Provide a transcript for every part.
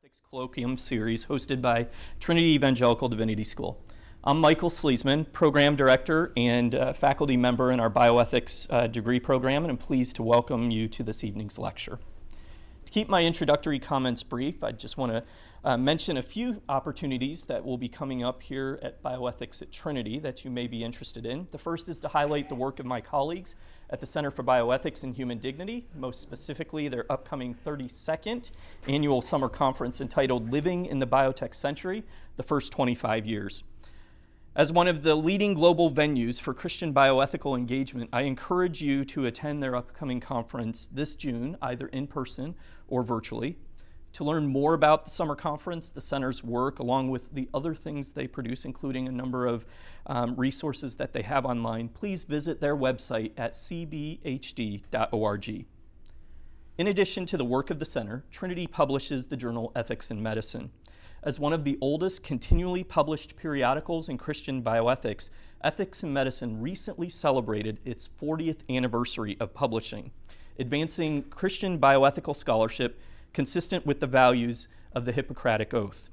Bioethics Colloquium Series hosted by Trinity Evangelical Divinity School. I'm Michael Sleesman, Program Director and faculty member in our Bioethics degree program, and I'm pleased to welcome you to this evening's lecture. To keep my introductory comments brief, I just want to mention a few opportunities that will be coming up here at Bioethics at Trinity that you may be interested in. The first is to highlight the work of my colleagues at the Center for Bioethics and Human Dignity, most specifically their upcoming 32nd annual summer conference entitled Living in the Biotech Century, the First 25 Years. As one of the leading global venues for Christian bioethical engagement, I encourage you to attend their upcoming conference this June, either in person or virtually. To learn more about the summer conference, the center's work, along with the other things they produce, including a number of resources that they have online, please visit their website at cbhd.org. In addition to the work of the center, Trinity publishes the journal Ethics in Medicine. As one of the oldest continually published periodicals in Christian bioethics, Ethics in Medicine recently celebrated its 40th anniversary of publishing, advancing Christian bioethical scholarship consistent with the values of the Hippocratic Oath.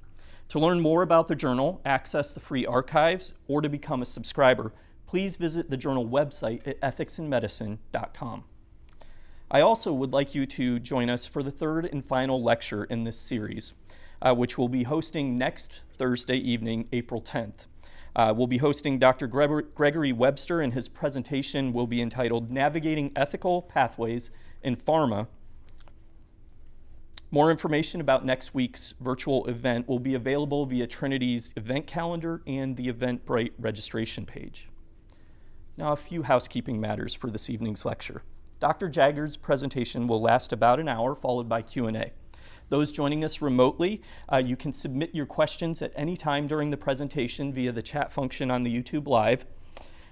To learn more about the journal, access the free archives, or to become a subscriber, please visit the journal website at ethicsinmedicine.com. I also would like you to join us for the third and final lecture in this series, which we'll be hosting next Thursday evening, April 10th. We'll be hosting Dr. Gregory Webster, and his presentation will be entitled Navigating Ethical Pathways in Pharma. More information about next week's virtual event will be available via Trinity's event calendar and the Eventbrite registration page. Now, a few housekeeping matters for this evening's lecture. Dr. Jaggard's presentation will last about an hour, followed by Q&A. Those joining us remotely, you can submit your questions at any time during the presentation via the chat function on the YouTube Live.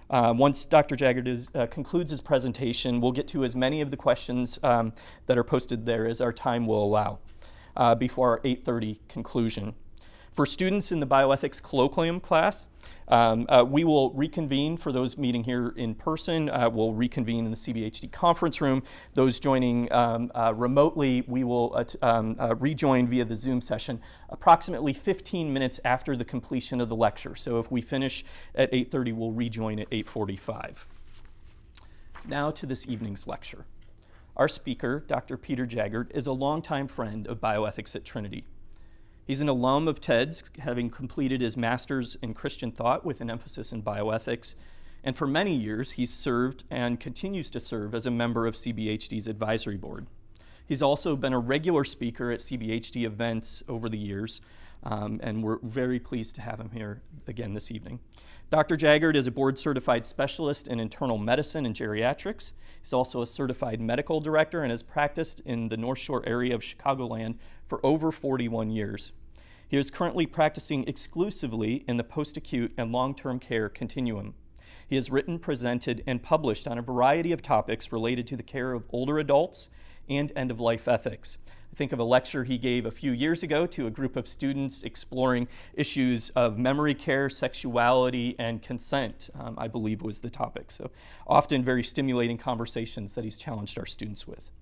Once Dr. Jaggard concludes his presentation, we'll get to as many of the questions that are posted there as our time will allow before our 8:30 conclusion. For students in the Bioethics Colloquium class, we will reconvene. For those meeting here in person, we'll reconvene in the CBHD conference room. Those joining remotely, we will rejoin via the Zoom session approximately 15 minutes after the completion of the lecture. So if we finish at 8:30, we'll rejoin at 8:45. Now to this evening's lecture. Our speaker, Dr. Peter Jaggard, is a longtime friend of bioethics at Trinity. He's an alum of TEDS, having completed his master's in Christian thought with an emphasis in bioethics. And for many years, he's served and continues to serve as a member of CBHD's advisory board. He's also been a regular speaker at CBHD events over the years, and we're very pleased to have him here again this evening. Dr. Jaggard is a board-certified specialist in internal medicine and geriatrics. He's also a certified medical director and has practiced in the North Shore area of Chicagoland for over 41 years. He is currently practicing exclusively in the Post-Acute and Long-Term Care continuum. He has written, presented, and published on a variety of topics related to the care of older adults and end-of-life ethics. Think of a lecture he gave a few years ago to a group of students exploring issues of memory care, sexuality, and consent, I believe was the topic. So often very stimulating conversations that he's challenged our students with.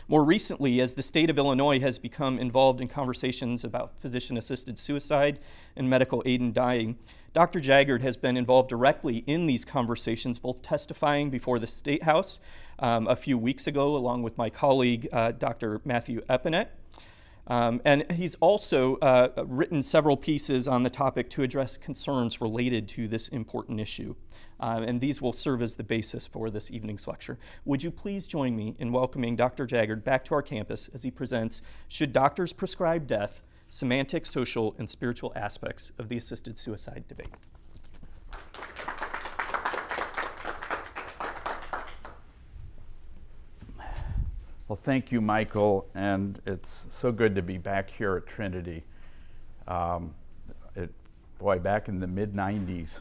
More recently, as the state of Illinois has become involved in conversations about physician-assisted suicide and medical aid in dying, Dr. Jaggard has been involved directly in these conversations, both testifying before the State House a few weeks ago, along with my colleague, Dr. Matthew Epinet. And he's also written several pieces on the topic to address concerns related to this important issue. And these will serve as the basis for this evening's lecture. Would you please join me in welcoming Dr. Jaggard back to our campus as he presents Should Doctors Prescribe Death? Semantic, Social, and Spiritual Aspects of the Assisted Suicide Debate. Well, thank you, Michael, and it's so good to be back here at Trinity. Back in the mid-90s,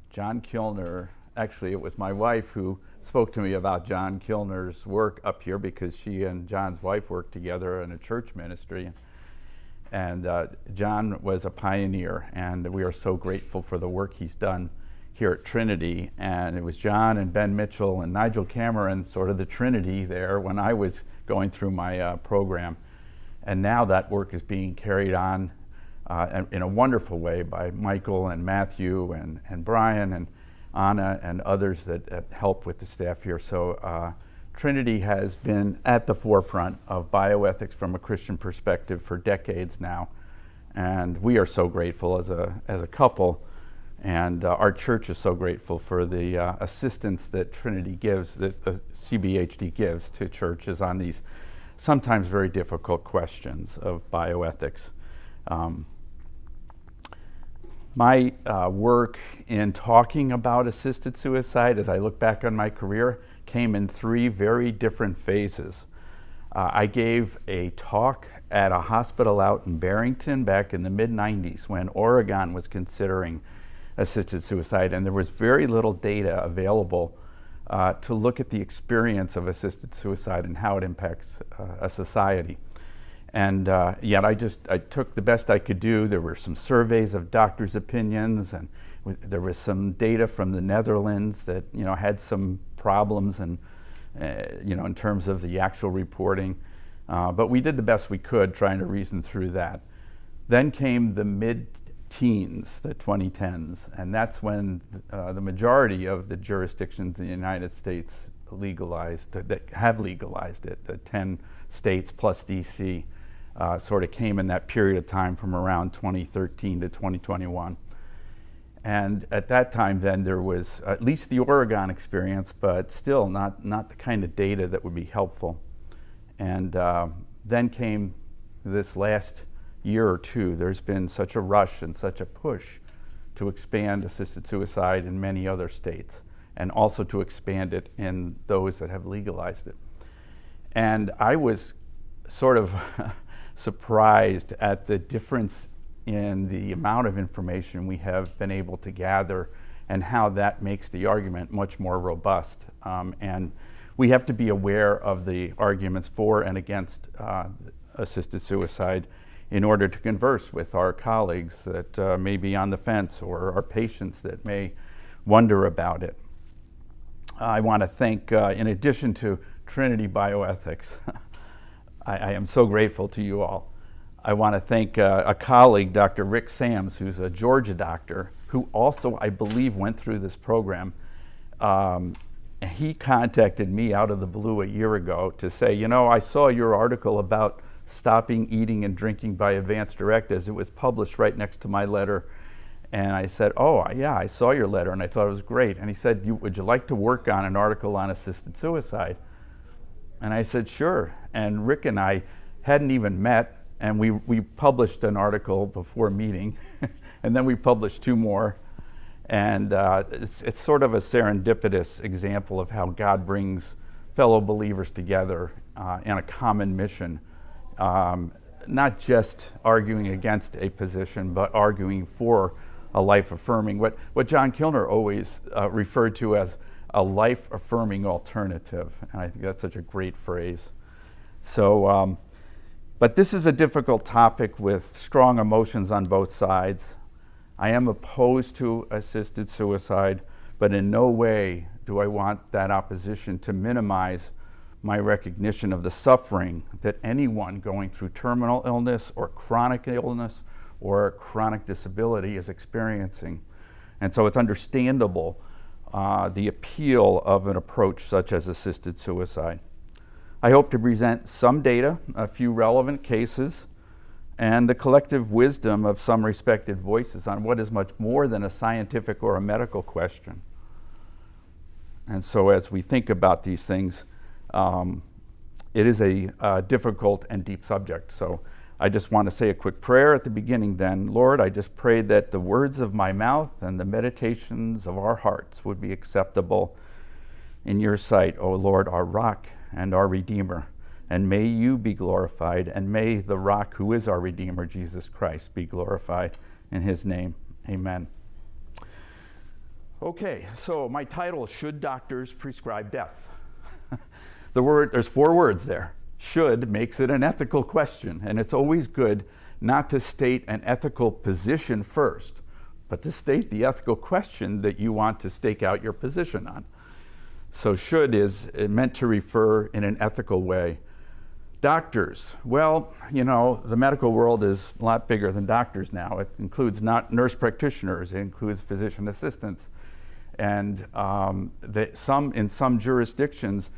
John Kilner, actually it was my wife who spoke to me about John Kilner's work up here because she and John's wife worked together in a church ministry. And John was a pioneer, and we are so grateful for the work he's done here at Trinity. And it was John and Ben Mitchell and Nigel Cameron, sort of the Trinity there when I was going through my program. And now that work is being carried on in a wonderful way by Michael and Matthew and Brian and Anna and others that help with the staff here. So Trinity has been at the forefront of bioethics from a Christian perspective for decades now. And we are so grateful as a couple. And our church is so grateful for the assistance that Trinity gives, that the CBHD gives to churches on these sometimes very difficult questions of bioethics. My work in talking about assisted suicide, as I look back on my career, came in 3 very different phases. I gave a talk at a hospital out in Barrington back in the mid-90s when Oregon was considering assisted suicide, and there was very little data available to look at the experience of assisted suicide and how it impacts a society. And yet I took the best I could do. There were some surveys of doctors' opinions, and there was some data from the Netherlands that had some problems and in terms of the actual reporting. But we did the best we could trying to reason through that. Then came the mid-teens, the 2010s, and that's when the majority of the jurisdictions in the United States that have legalized it, the 10 states plus DC, sort of came in that period of time from around 2013 to 2021. And at that time then there was at least the Oregon experience, but still not the kind of data that would be helpful. And then came this last year or two. There's been such a rush and such a push to expand assisted suicide in many other states, and also to expand it in those that have legalized it. And I was sort of surprised at the difference in the amount of information we have been able to gather and how that makes the argument much more robust. And we have to be aware of the arguments for and against assisted suicide in order to converse with our colleagues that may be on the fence, or our patients that may wonder about it. I want to thank, in addition to Trinity Bioethics, I am so grateful to you all. I want to thank a colleague, Dr. Rick Sams, who's a Georgia doctor, who also, I believe, went through this program. He contacted me out of the blue a year ago to say, I saw your article about stopping eating and drinking by advance directives. It was published right next to my letter. And I said, oh, yeah, I saw your letter, and I thought it was great. And he said, would you like to work on an article on assisted suicide? And I said, sure. And Rick and I hadn't even met, and we published an article before meeting, and then we published 2 more. And it's sort of a serendipitous example of how God brings fellow believers together in a common mission, not just arguing against a position, but arguing for a life-affirming, what John Kilner always referred to as a life-affirming alternative. And I think that's such a great phrase. So, but this is a difficult topic with strong emotions on both sides. I am opposed to assisted suicide, but in no way do I want that opposition to minimize my recognition of the suffering that anyone going through terminal illness or chronic illness or chronic disability is experiencing. And so it's understandable the appeal of an approach such as assisted suicide. I hope to present some data, a few relevant cases, and the collective wisdom of some respected voices on what is much more than a scientific or a medical question. And so as we think about these things, it is a difficult and deep subject. So I just want to say a quick prayer at the beginning then. Lord, I just pray that the words of my mouth and the meditations of our hearts would be acceptable in your sight, O Lord, our rock and our Redeemer. And may you be glorified, and may the rock who is our Redeemer, Jesus Christ, be glorified in his name. Amen. Okay, so my title is Should Doctors Prescribe Death? There's 4 words there. Should makes it an ethical question, and it's always good not to state an ethical position first, but to state the ethical question that you want to stake out your position on. So should is meant to refer in an ethical way Doctors. Well, you know, the medical world is a lot bigger than doctors now. It includes not nurse practitioners, it includes physician assistants. And in some jurisdictions,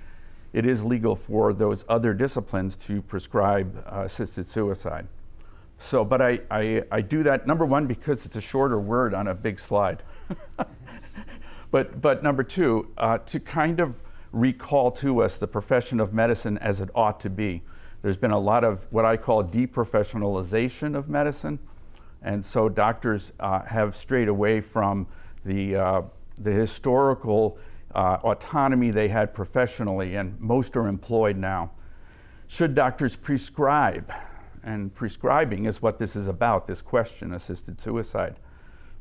it is legal for those other disciplines to prescribe assisted suicide. So, but I do that, number one, because it's a shorter word on a big slide. but number two, to kind of recall to us the profession of medicine as it ought to be. There's been a lot of what I call deprofessionalization of medicine, and so doctors have strayed away from the historical autonomy they had professionally, and most are employed now. Should doctors prescribe? And prescribing is what this is about, this question, assisted suicide.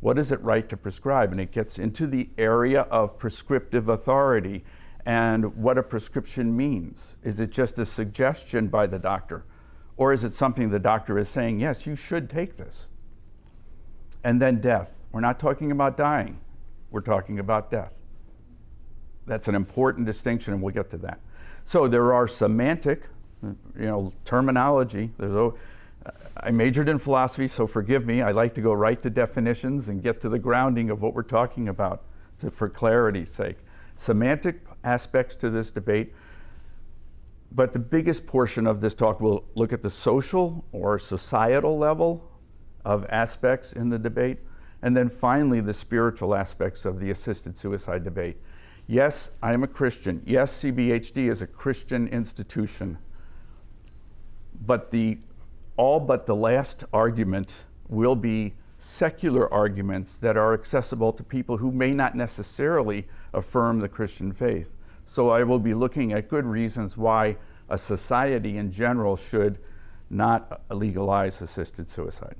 What is it right to prescribe? And it gets into the area of prescriptive authority and what a prescription means. Is it just a suggestion by the doctor? Or is it something the doctor is saying, yes, you should take this? And then death. We're not talking about dying. We're talking about death. That's an important distinction, and we'll get to that. So there are semantic, terminology. I majored in philosophy, so forgive me. I like to go right to definitions and get to the grounding of what we're talking about for clarity's sake. Semantic aspects to this debate, but the biggest portion of this talk will look at the social or societal level of aspects in the debate, and then finally the spiritual aspects of the assisted suicide debate. Yes, I am a Christian. Yes, CBHD is a Christian institution, but all but the last argument will be secular arguments that are accessible to people who may not necessarily affirm the Christian faith. So I will be looking at good reasons why a society in general should not legalize assisted suicide.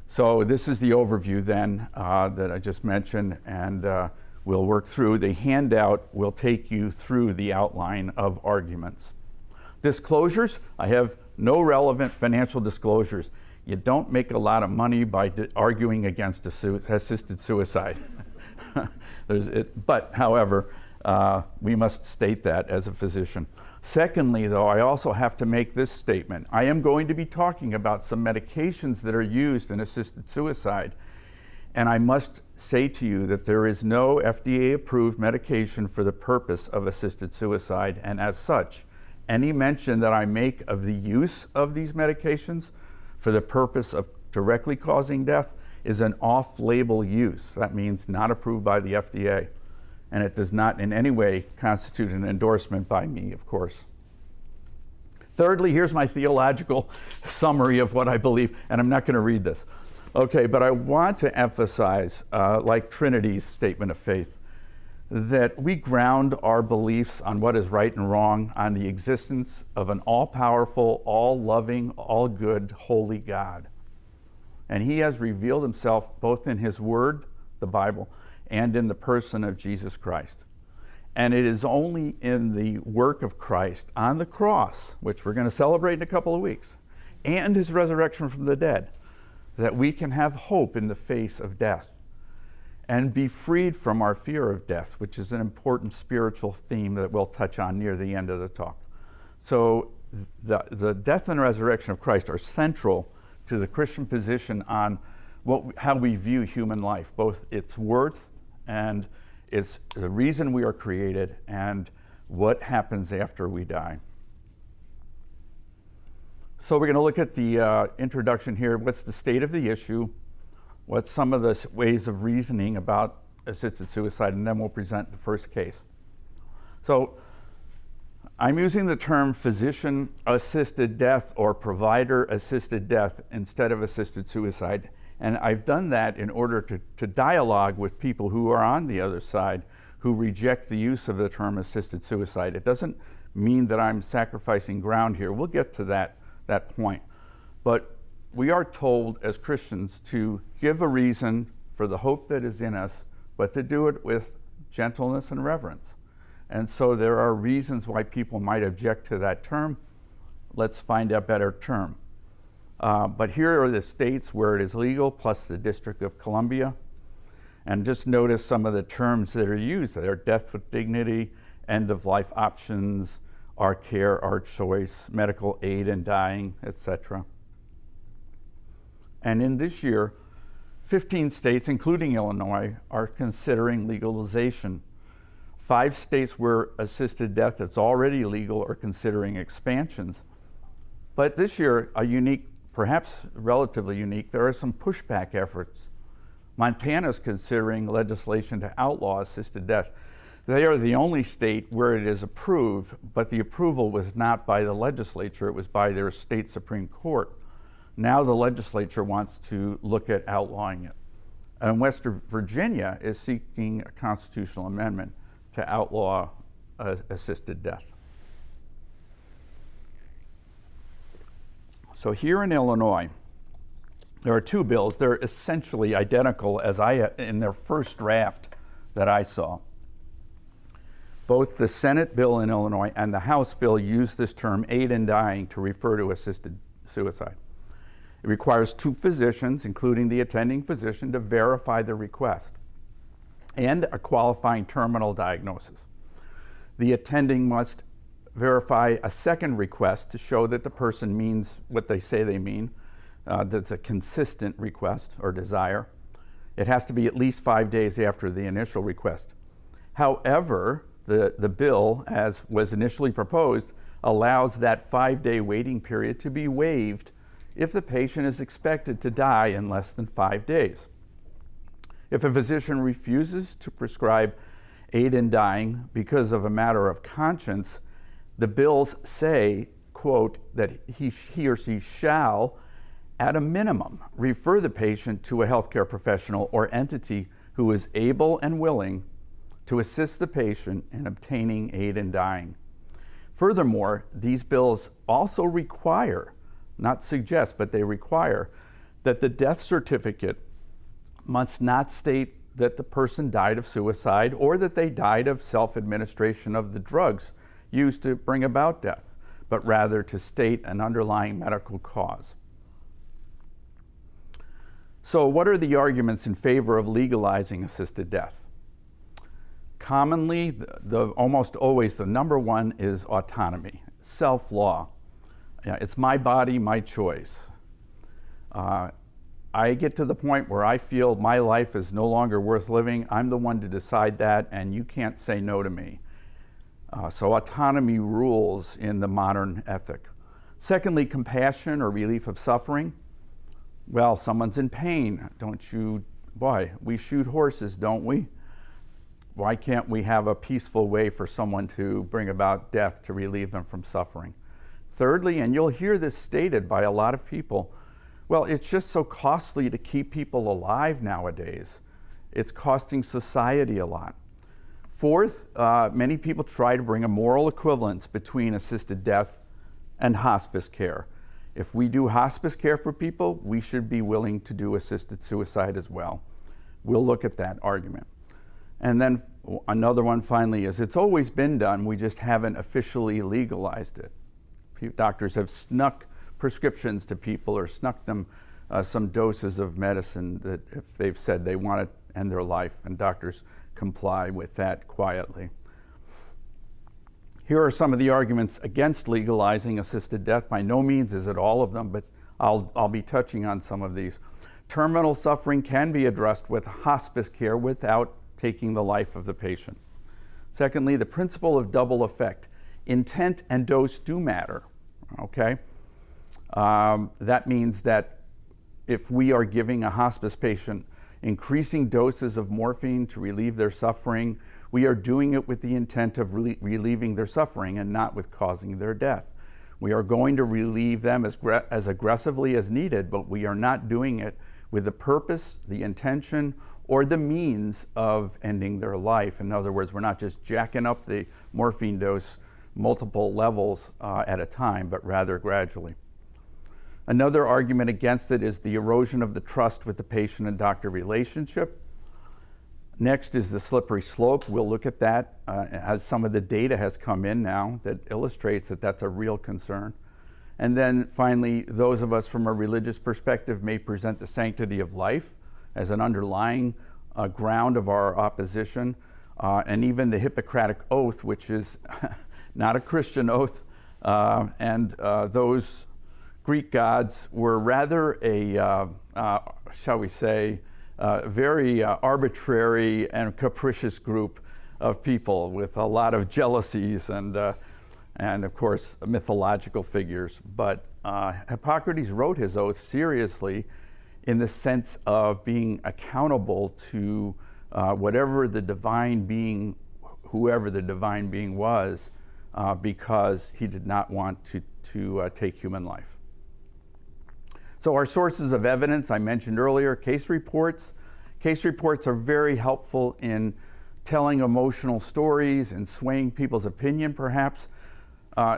So this is the overview then that I just mentioned, and we'll work through. The handout will take you through the outline of arguments. Disclosures, I have no relevant financial disclosures. You don't make a lot of money by arguing against assisted suicide. But however, we must state that as a physician. Secondly, though, I also have to make this statement. I am going to be talking about some medications that are used in assisted suicide, and I must say to you that there is no FDA-approved medication for the purpose of assisted suicide, and as such, any mention that I make of the use of these medications for the purpose of directly causing death is an off-label use. That means not approved by the FDA. And it does not in any way constitute an endorsement by me, of course. Thirdly, here's my theological summary of what I believe, and I'm not going to read this. Okay, but I want to emphasize, like Trinity's statement of faith, that we ground our beliefs on what is right and wrong on the existence of an all-powerful, all-loving, all-good, holy God. And he has revealed himself both in his word, the Bible, and in the person of Jesus Christ. And it is only in the work of Christ on the cross, which we're going to celebrate in a couple of weeks, and his resurrection from the dead, that we can have hope in the face of death and be freed from our fear of death, which is an important spiritual theme that we'll touch on near the end of the talk. So the death and resurrection of Christ are central to the Christian position on how we view human life, both its worth and it's the reason we are created and what happens after we die. So we're going to look at the introduction here. What's the state of the issue? What's some of the ways of reasoning about assisted suicide? And then we'll present the first case. So I'm using the term physician-assisted death or provider-assisted death instead of assisted suicide. And I've done that in order to dialogue with people who are on the other side who reject the use of the term assisted suicide. It doesn't mean that I'm sacrificing ground here. We'll get to that point. But we are told as Christians to give a reason for the hope that is in us, but to do it with gentleness and reverence. And so there are reasons why people might object to that term. Let's find a better term. But here are the states where it is legal, plus the District of Columbia. And just notice some of the terms that are used. They're death with dignity, end-of-life options, our care, our choice, medical aid in dying, etc. And in this year, 15 states, including Illinois, are considering legalization. 5 states where assisted death is already legal are considering expansions. But this year, a unique, perhaps relatively unique, there are some pushback efforts. Montana is considering legislation to outlaw assisted death. They are the only state where it is approved, but the approval was not by the legislature, it was by their state Supreme Court. Now the legislature wants to look at outlawing it. And West Virginia is seeking a constitutional amendment to outlaw assisted death. So here in Illinois, there are 2 bills. They're essentially identical as in their first draft that I saw. Both the Senate bill in Illinois and the House bill use this term aid in dying to refer to assisted suicide. It requires 2 physicians, including the attending physician, to verify the request and a qualifying terminal diagnosis. The attending must verify a second request to show that the person means what they say they mean, that's a consistent request or desire. It has to be at least 5 days after the initial request. However, the bill, as was initially proposed, allows that 5-day waiting period to be waived if the patient is expected to die in less than 5 days. If a physician refuses to prescribe aid in dying because of a matter of conscience, the bills say, quote, that he or she shall, at a minimum, refer the patient to a healthcare professional or entity who is able and willing to assist the patient in obtaining aid in dying. Furthermore, these bills also require, not suggest, but they require, that the death certificate must not state that the person died of suicide or that they died of self-administration of the drugs used to bring about death, but rather to state an underlying medical cause. So what are the arguments in favor of legalizing assisted death? Commonly, almost always, the number one is autonomy, self-law. It's my body, my choice. I get to the point where I feel my life is no longer worth living. I'm the one to decide that, and you can't say no to me. So autonomy rules in the modern ethic. Secondly, compassion or relief of suffering. Well, someone's in pain. We shoot horses, don't we? Why can't we have a peaceful way for someone to bring about death to relieve them from suffering? Thirdly, and you'll hear this stated by a lot of people, well, it's just so costly to keep people alive nowadays. It's costing society a lot. Fourth, many people try to bring a moral equivalence between assisted death and hospice care. If we do hospice care for people, we should be willing to do assisted suicide as well. We'll look at that argument. And then another one finally is it's always been done, we just haven't officially legalized it. Doctors have snuck prescriptions to people or snuck them some doses of medicine that if they've said they want to end their life, and doctors comply with that quietly. Here are some of the arguments against legalizing assisted death. By no means is it all of them, but I'll be touching on some of these. Terminal suffering can be addressed with hospice care without taking the life of the patient. Secondly, the principle of double effect. Intent and dose do matter, okay? That means that if we are giving a hospice patient increasing doses of morphine to relieve their suffering, we are doing it with the intent of relieving their suffering and not with causing their death. We are going to relieve them as aggressively as needed, but we are not doing it with the purpose, the intention, or the means of ending their life. In other words, we're not just jacking up the morphine dose multiple levels at a time, but rather gradually. Another argument against it is the erosion of the trust with the patient and doctor relationship. Next is the slippery slope. We'll look at that as some of the data has come in now that illustrates that that's a real concern. And then finally, those of us from a religious perspective may present the sanctity of life as an underlying ground of our opposition, and even the Hippocratic Oath, which is not a Christian oath, and those Greek gods were rather a, shall we say, very arbitrary and capricious group of people with a lot of jealousies and of course mythological figures. But Hippocrates wrote his oath seriously in the sense of being accountable to whatever the divine being, whoever the divine being was, because he did not want to take human life. So our sources of evidence, I mentioned earlier, case reports. Case reports are very helpful in telling emotional stories and swaying people's opinion, perhaps.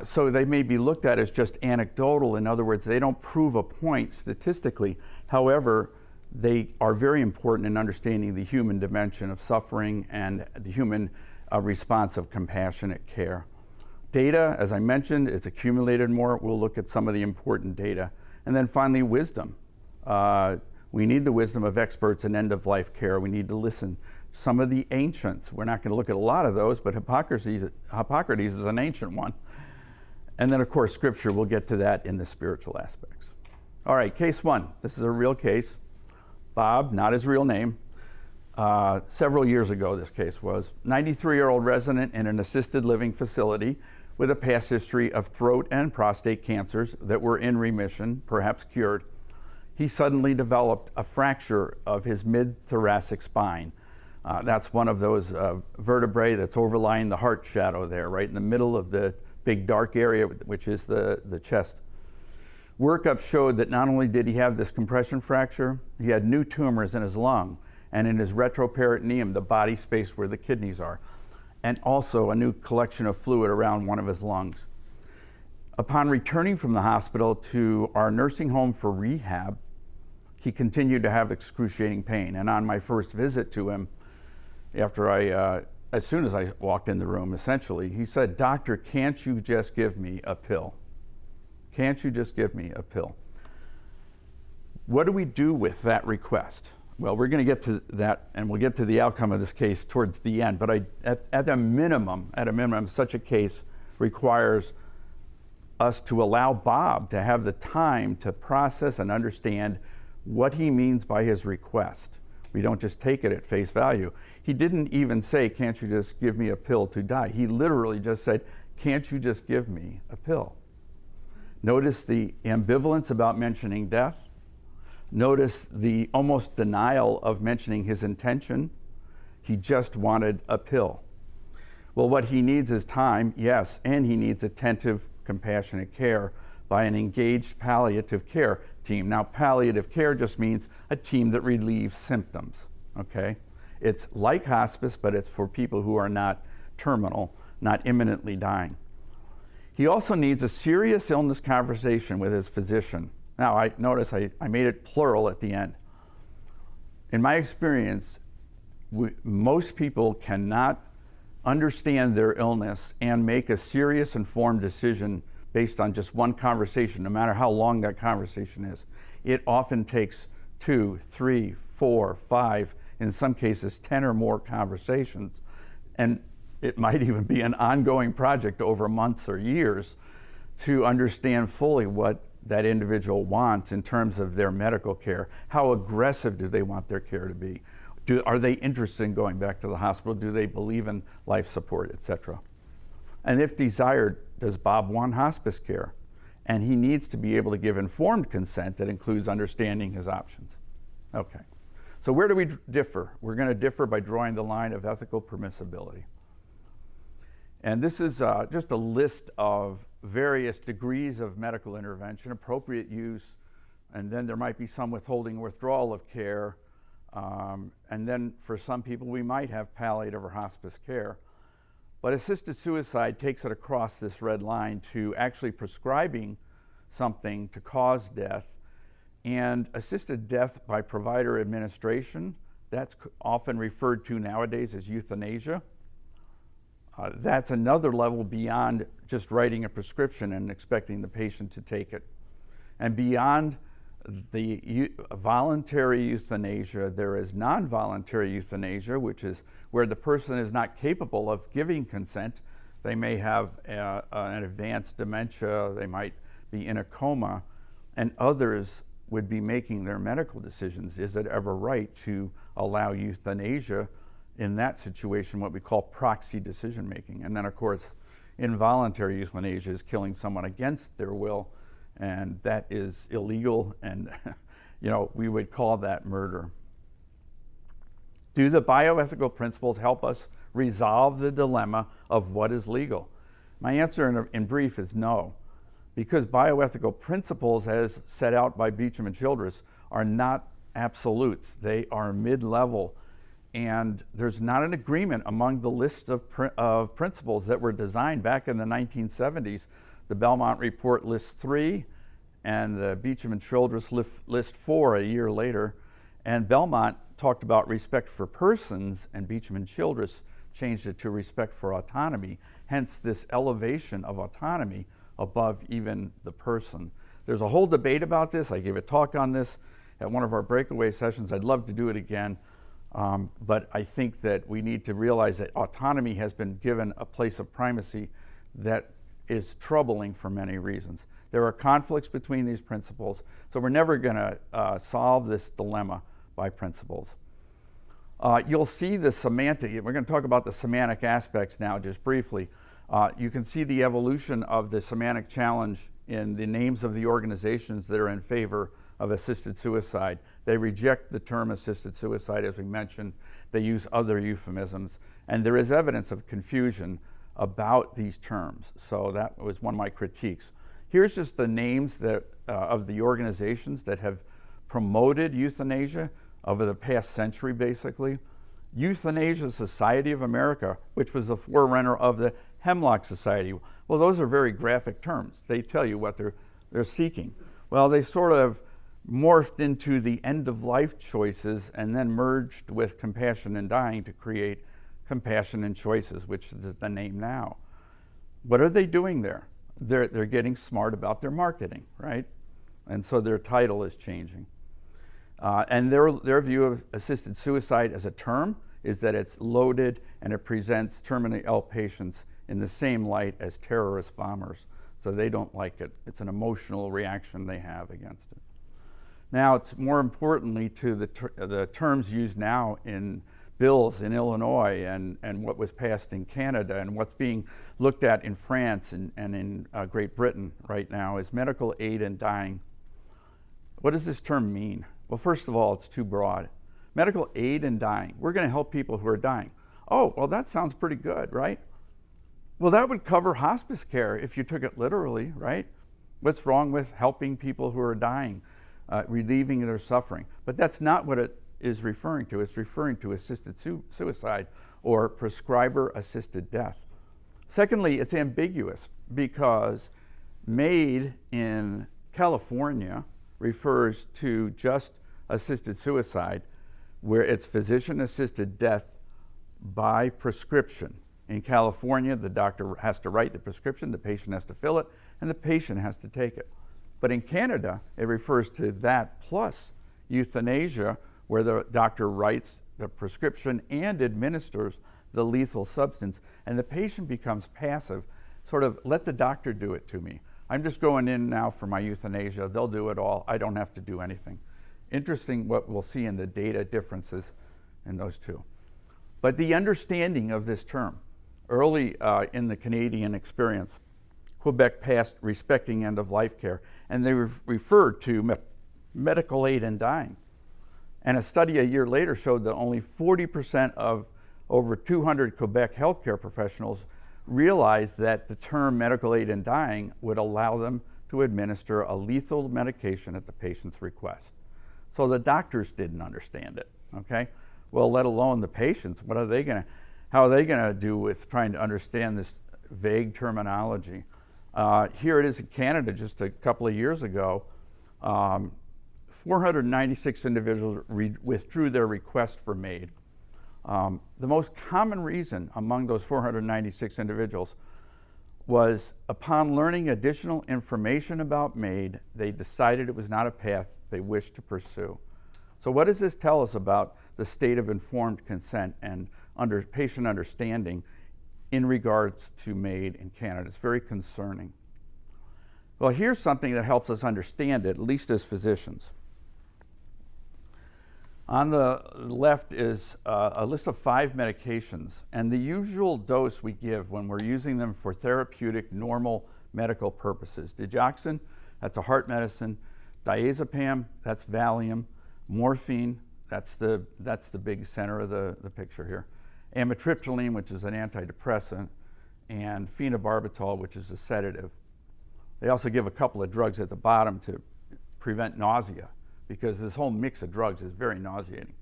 So they may be looked at as just anecdotal. In other words, they don't prove a point statistically. However, they are very important in understanding the human dimension of suffering and the human response of compassionate care. Data, as I mentioned, is accumulated more. We'll look at some of the important data. And then finally, wisdom. We need the wisdom of experts in end-of-life care. We need to listen. Some of the ancients, we're not going to look at a lot of those, but Hippocrates is an ancient one. And then, of course, Scripture. We'll get to that in the spiritual aspects. All right, case one. This is a real case. Bob, not his real name. Several years ago, this case was. 93-year-old resident in an assisted living facility with a past history of throat and prostate cancers that were in remission, perhaps cured. He suddenly developed a fracture of his mid-thoracic spine. That's one of those vertebrae that's overlying the heart shadow there, right in the middle of the big dark area, which is the chest. Workup showed that not only did he have this compression fracture, he had new tumors in his lung and in his retroperitoneum, the body space where the kidneys are, and also a new collection of fluid around one of his lungs. Upon returning from the hospital to our nursing home for rehab, he continued to have excruciating pain. And on my first visit to him, as soon as I walked in the room, essentially, he said, "Doctor, can't you just give me a pill? Can't you just give me a pill?" What do we do with that request? Well, we're going to get to that, and we'll get to the outcome of this case towards the end. But at a minimum, such a case requires us to allow Bob to have the time to process and understand what he means by his request. We don't just take it at face value. He didn't even say, "Can't you just give me a pill to die?" He literally just said, "Can't you just give me a pill?" Notice the ambivalence about mentioning death. Notice the almost denial of mentioning his intention. He just wanted a pill. Well, what he needs is time, yes, and he needs attentive, compassionate care by an engaged palliative care team. Now, palliative care just means a team that relieves symptoms, okay? It's like hospice, but it's for people who are not terminal, not imminently dying. He also needs a serious illness conversation with his physician. Now, I made it plural at the end. In my experience, most people cannot understand their illness and make a serious, informed decision based on just one conversation, no matter how long that conversation is. It often takes 2, 3, 4, 5, in some cases 10 or more conversations. And it might even be an ongoing project over months or years to understand fully what that individual wants in terms of their medical care. How aggressive do they want their care to be? Are they interested in going back to the hospital? Do they believe in life support, etc.? And if desired, does Bob want hospice care? And he needs to be able to give informed consent that includes understanding his options. Okay, so where do we differ? We're going to differ by drawing the line of ethical permissibility. And this is just a list of various degrees of medical intervention, appropriate use, and then there might be some withholding withdrawal of care. And then for some people, we might have palliative or hospice care. But assisted suicide takes it across this red line to actually prescribing something to cause death. And assisted death by provider administration, that's often referred to nowadays as euthanasia. That's another level beyond just writing a prescription and expecting the patient to take it. And beyond the voluntary euthanasia, there is non-voluntary euthanasia, which is where the person is not capable of giving consent. They may have an advanced dementia, they might be in a coma, and others would be making their medical decisions. Is it ever right to allow euthanasia in that situation, what we call proxy decision making? And then of course, involuntary euthanasia is killing someone against their will, and that is illegal, and we would call that murder. Do the bioethical principles help us resolve the dilemma of what is legal? My answer in brief is no, because bioethical principles, as set out by Beecham and Childress, are not absolutes. They are mid-level, and there's not an agreement among the list of principles that were designed back in the 1970s. The Belmont Report lists 3, and the Beecham and Childress list 4 a year later. And Belmont talked about respect for persons, and Beecham and Childress changed it to respect for autonomy, hence this elevation of autonomy above even the person. There's a whole debate about this. I gave a talk on this at one of our breakaway sessions. I'd love to do it again, but I think that we need to realize that autonomy has been given a place of primacy that is troubling for many reasons. There are conflicts between these principles, so we're never going to solve this dilemma by principles. You'll see the semantic. We're going to talk about the semantic aspects now just briefly. You can see the evolution of the semantic challenge in the names of the organizations that are in favor of assisted suicide. They reject the term assisted suicide, as we mentioned. They use other euphemisms, and there is evidence of confusion about these terms. So that was one of my critiques. Here's just the names of the organizations that have promoted euthanasia over the past century, basically. Euthanasia Society of America, which was the forerunner of the Hemlock Society. Well, those are very graphic terms. They tell you what they're seeking. Well, they sort of morphed into the end-of-life choices and then merged with Compassion in Dying to create Compassion in Choices, which is the name now. What are they doing there? They're getting smart about their marketing, right? And so their title is changing. And their view of assisted suicide as a term is that it's loaded and it presents terminally ill patients in the same light as terrorist bombers. So they don't like it. It's an emotional reaction they have against it. Now, it's more importantly to the terms used now in bills in Illinois and what was passed in Canada and what's being looked at in France and in Great Britain right now is medical aid in dying. What does this term mean? Well, first of all, it's too broad. Medical aid in dying. We're going to help people who are dying. Oh, well, that sounds pretty good, right? Well, that would cover hospice care if you took it literally, right? What's wrong with helping people who are dying, relieving their suffering? But that's not what it is referring to. It's referring to assisted suicide or prescriber-assisted death. Secondly, it's ambiguous because MAID in California refers to just assisted suicide, where it's physician-assisted death by prescription. In California, the doctor has to write the prescription, the patient has to fill it, and the patient has to take it. But in Canada, it refers to that plus euthanasia, where the doctor writes the prescription and administers the lethal substance, and the patient becomes passive, sort of let the doctor do it to me. I'm just going in now for my euthanasia. They'll do it all. I don't have to do anything. Interesting what we'll see in the data differences in those two. But the understanding of this term, early in the Canadian experience, Quebec passed respecting end-of-life care, and they referred to medical aid in dying. And a study a year later showed that only 40% of over 200 Quebec healthcare professionals realized that the term medical aid in dying would allow them to administer a lethal medication at the patient's request. So the doctors didn't understand it, okay? Well, let alone the patients. How are they gonna do with trying to understand this vague terminology? Here it is in Canada just a couple of years ago. 496 individuals withdrew their request for MAID. The most common reason among those 496 individuals was upon learning additional information about MAID, they decided it was not a path they wished to pursue. So what does this tell us about the state of informed consent and patient understanding in regards to MAID in Canada. It's very concerning. Well, here's something that helps us understand it, at least as physicians. On the left is a list of 5 medications, and the usual dose we give when we're using them for therapeutic, normal medical purposes. Digoxin, that's a heart medicine. Diazepam, that's Valium. Morphine, that's the big center of the picture here. Amitriptyline, which is an antidepressant, and phenobarbital, which is a sedative. They also give a couple of drugs at the bottom to prevent nausea, because this whole mix of drugs is very nauseating.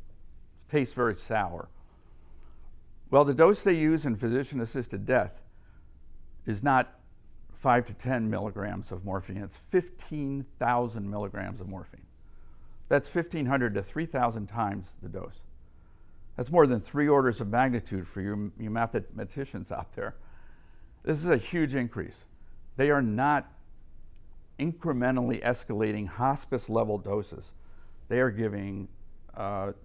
It tastes very sour. Well, the dose they use in physician-assisted death is not 5 to 10 milligrams of morphine. It's 15,000 milligrams of morphine. That's 1,500 to 3,000 times the dose. That's more than 3 orders of magnitude for you mathematicians out there. This is a huge increase. They are not incrementally escalating hospice-level doses. They are giving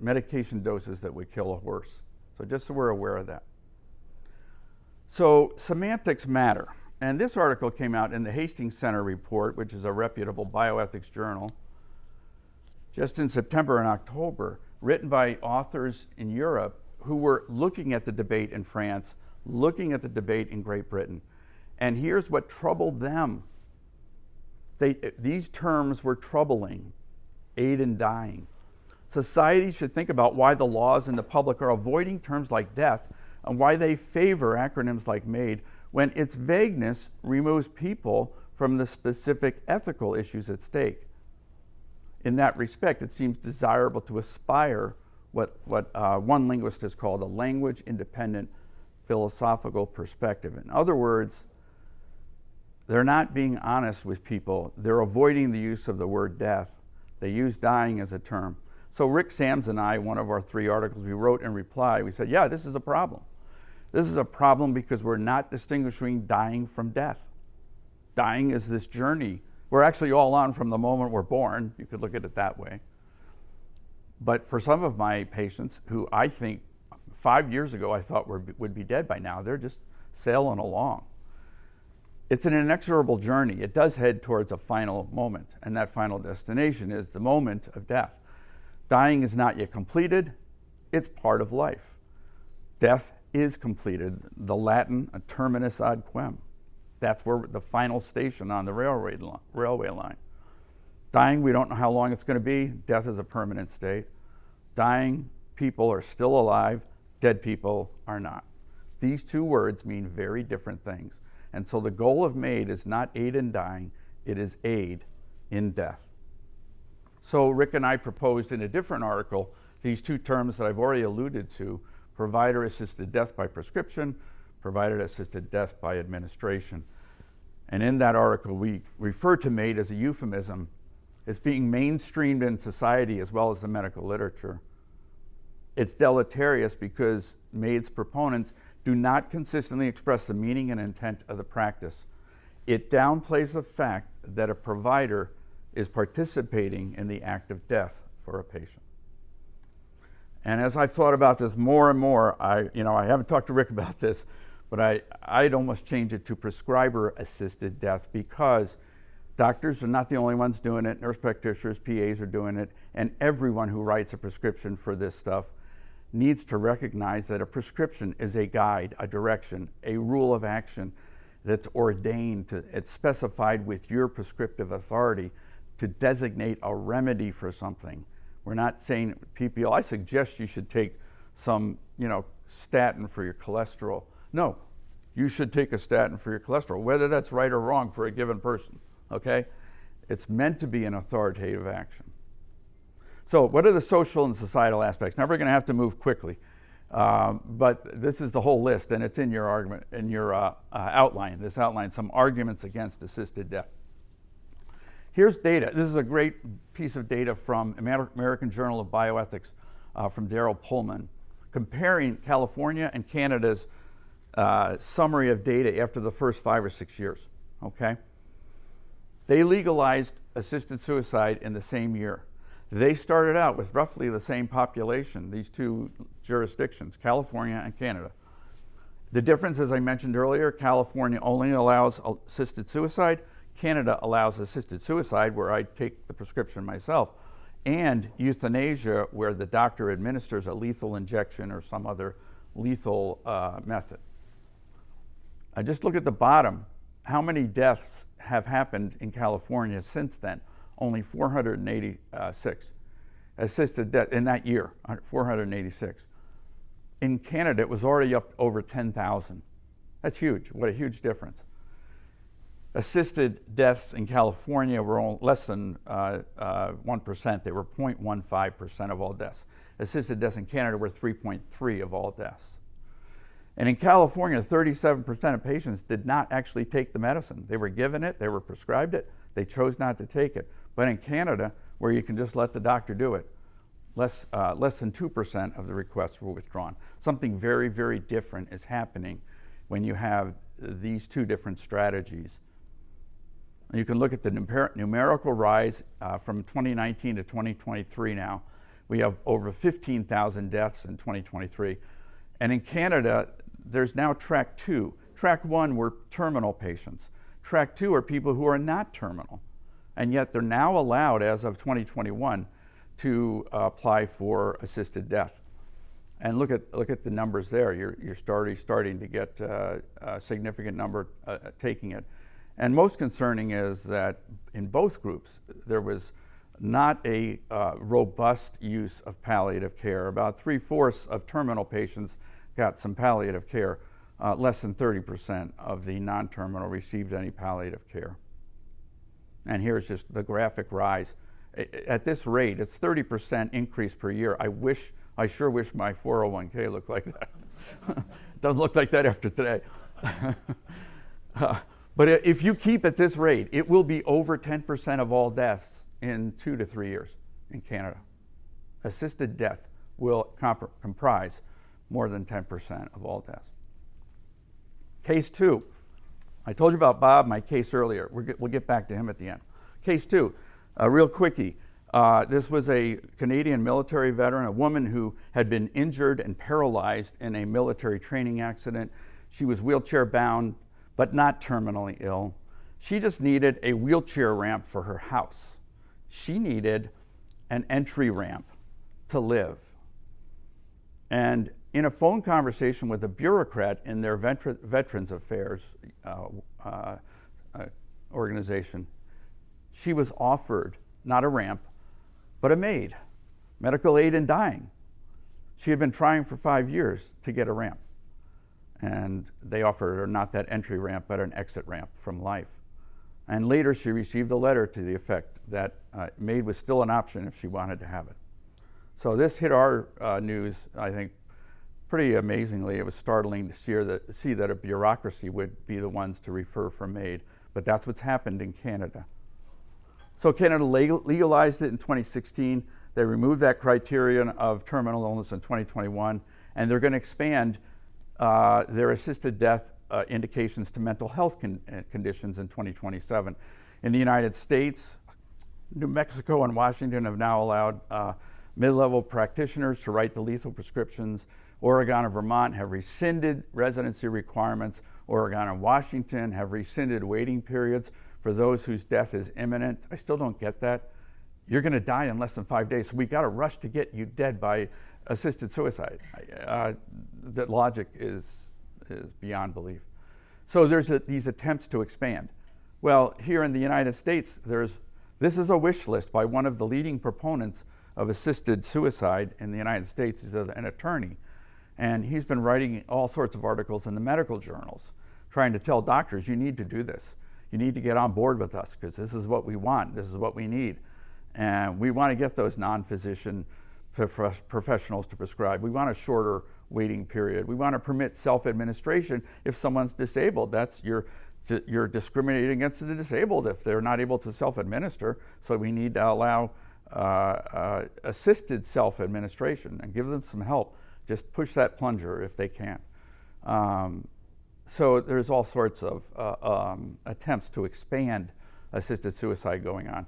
medication doses that would kill a horse. So just so we're aware of that. So semantics matter. And this article came out in the Hastings Center report, which is a reputable bioethics journal, just in September and October, written by authors in Europe who were looking at the debate in France, looking at the debate in Great Britain. And here's what troubled them. These terms were troubling: aid in dying. Society should think about why the laws and the public are avoiding terms like death and why they favor acronyms like MAID when its vagueness removes people from the specific ethical issues at stake. In that respect, it seems desirable to aspire what one linguist has called a language-independent philosophical perspective. In other words, they're not being honest with people. They're avoiding the use of the word death. They use dying as a term. So Rick Sams and I, one of our 3 articles we wrote in reply, we said, yeah, this is a problem. This is a problem because we're not distinguishing dying from death. Dying is this journey we're actually all on from the moment we're born. You could look at it that way. But for some of my patients, who I think 5 years ago I thought would be dead by now, they're just sailing along. It's an inexorable journey. It does head towards a final moment, and that final destination is the moment of death. Dying is not yet completed. It's part of life. Death is completed, the Latin terminus ad quem. That's where the final station on the railway line. Dying, we don't know how long it's going to be. Death is a permanent state. Dying people are still alive. Dead people are not. These 2 words mean very different things. And so the goal of MAID is not aid in dying, it is aid in death. So Rick and I proposed in a different article these 2 terms that I've already alluded to: provider-assisted death by prescription, provider-assisted death by administration. And in that article, we refer to MAID as a euphemism. It's being mainstreamed in society as well as the medical literature. It's deleterious because MAID's proponents do not consistently express the meaning and intent of the practice. It downplays the fact that a provider is participating in the act of death for a patient. And as I've thought about this more and more, I haven't talked to Rick about this, but I'd almost change it to prescriber-assisted death, because doctors are not the only ones doing it. Nurse practitioners, PAs are doing it, and everyone who writes a prescription for this stuff needs to recognize that a prescription is a guide, a direction, a rule of action that's ordained it's specified with your prescriptive authority to designate a remedy for something. We're not saying, people, I suggest you should take some, statin for your cholesterol. No, you should take a statin for your cholesterol, whether that's right or wrong for a given person, okay? It's meant to be an authoritative action. So what are the social and societal aspects? Now we're going to have to move quickly, but this is the whole list, and it's in your argument, in your outline. This outlines some arguments against assisted death. Here's data. This is a great piece of data from American Journal of Bioethics from Daryl Pullman, comparing California and Canada's summary of data after the first 5 or 6 years, okay? They legalized assisted suicide in the same year. They started out with roughly the same population, these 2 jurisdictions, California and Canada. The difference, as I mentioned earlier, California only allows assisted suicide. Canada allows assisted suicide, where I take the prescription myself, and euthanasia, where the doctor administers a lethal injection or some other lethal method. Just look at the bottom. How many deaths have happened in California since then? Only 486 assisted death in that year, 486. In Canada, it was already up over 10,000. That's huge. What a huge difference. Assisted deaths in California were less than 1%. They were 0.15% of all deaths. Assisted deaths in Canada were 3.3% of all deaths. And in California, 37% of patients did not actually take the medicine. They were given it, they were prescribed it, they chose not to take it. But in Canada, where you can just let the doctor do it, less than 2% of the requests were withdrawn. Something very, very different is happening when you have these two different strategies. You can look at the numerical rise from 2019 to 2023 now. We have over 15,000 deaths in 2023. And in Canada, there's now track 2. Track 1 were terminal patients. Track 2 are people who are not terminal. And yet they're now allowed, as of 2021, to apply for assisted death. And look at the numbers there. You're starting to get a significant number taking it. And most concerning is that in both groups, there was not a robust use of palliative care. About 3/4 of terminal patients got some palliative care. Less than 30% of the non-terminal received any palliative care. And here's just the graphic rise. At this rate, it's 30% increase per year. I sure wish my 401k looked like that. Doesn't look like that after today. But if you keep at this rate, it will be over 10% of all deaths in 2 to 3 years in Canada. Assisted death will comprise more than 10% of all deaths. Case 2. I told you about Bob, my case earlier. We'll get back to him at the end. Case 2, real quickie. This was a Canadian military veteran, a woman who had been injured and paralyzed in a military training accident. She was wheelchair bound, but not terminally ill. She just needed a wheelchair ramp for her house. She needed an entry ramp to live. And in a phone conversation with a bureaucrat in their Veterans Affairs organization, she was offered not a ramp, but a maid, medical aid in dying. She had been trying for 5 years to get a ramp. And they offered her not that entry ramp, but an exit ramp from life. And later she received a letter to the effect that maid was still an option if she wanted to have it. So this hit our news, I think, pretty amazingly. It was startling to see that a bureaucracy would be the ones to refer for maid, but that's what's happened in Canada. So Canada legalized it in 2016. They removed that criterion of terminal illness in 2021, and they're going to expand their assisted death indications to mental health conditions in 2027. In the United States, New Mexico and Washington have now allowed mid-level practitioners to write the lethal prescriptions. Oregon and Vermont have rescinded residency requirements. Oregon and Washington have rescinded waiting periods for those whose death is imminent. I still don't get that. You're going to die in less than 5 days, so we got to rush to get you dead by assisted suicide. That logic is beyond belief. So there's these attempts to expand. Well, here in the United States, this is a wish list by one of the leading proponents of assisted suicide in the United States. He's an attorney, and he's been writing all sorts of articles in the medical journals, trying to tell doctors, you need to do this. You need to get on board with us, because this is what we want, this is what we need. And we want to get those non-physician professionals to prescribe. We want a shorter waiting period. We want to permit self-administration if someone's disabled. You're discriminating against the disabled if they're not able to self-administer. So we need to allow assisted self-administration and give them some help. Just push that plunger if they can. So there's all sorts of attempts to expand assisted suicide going on.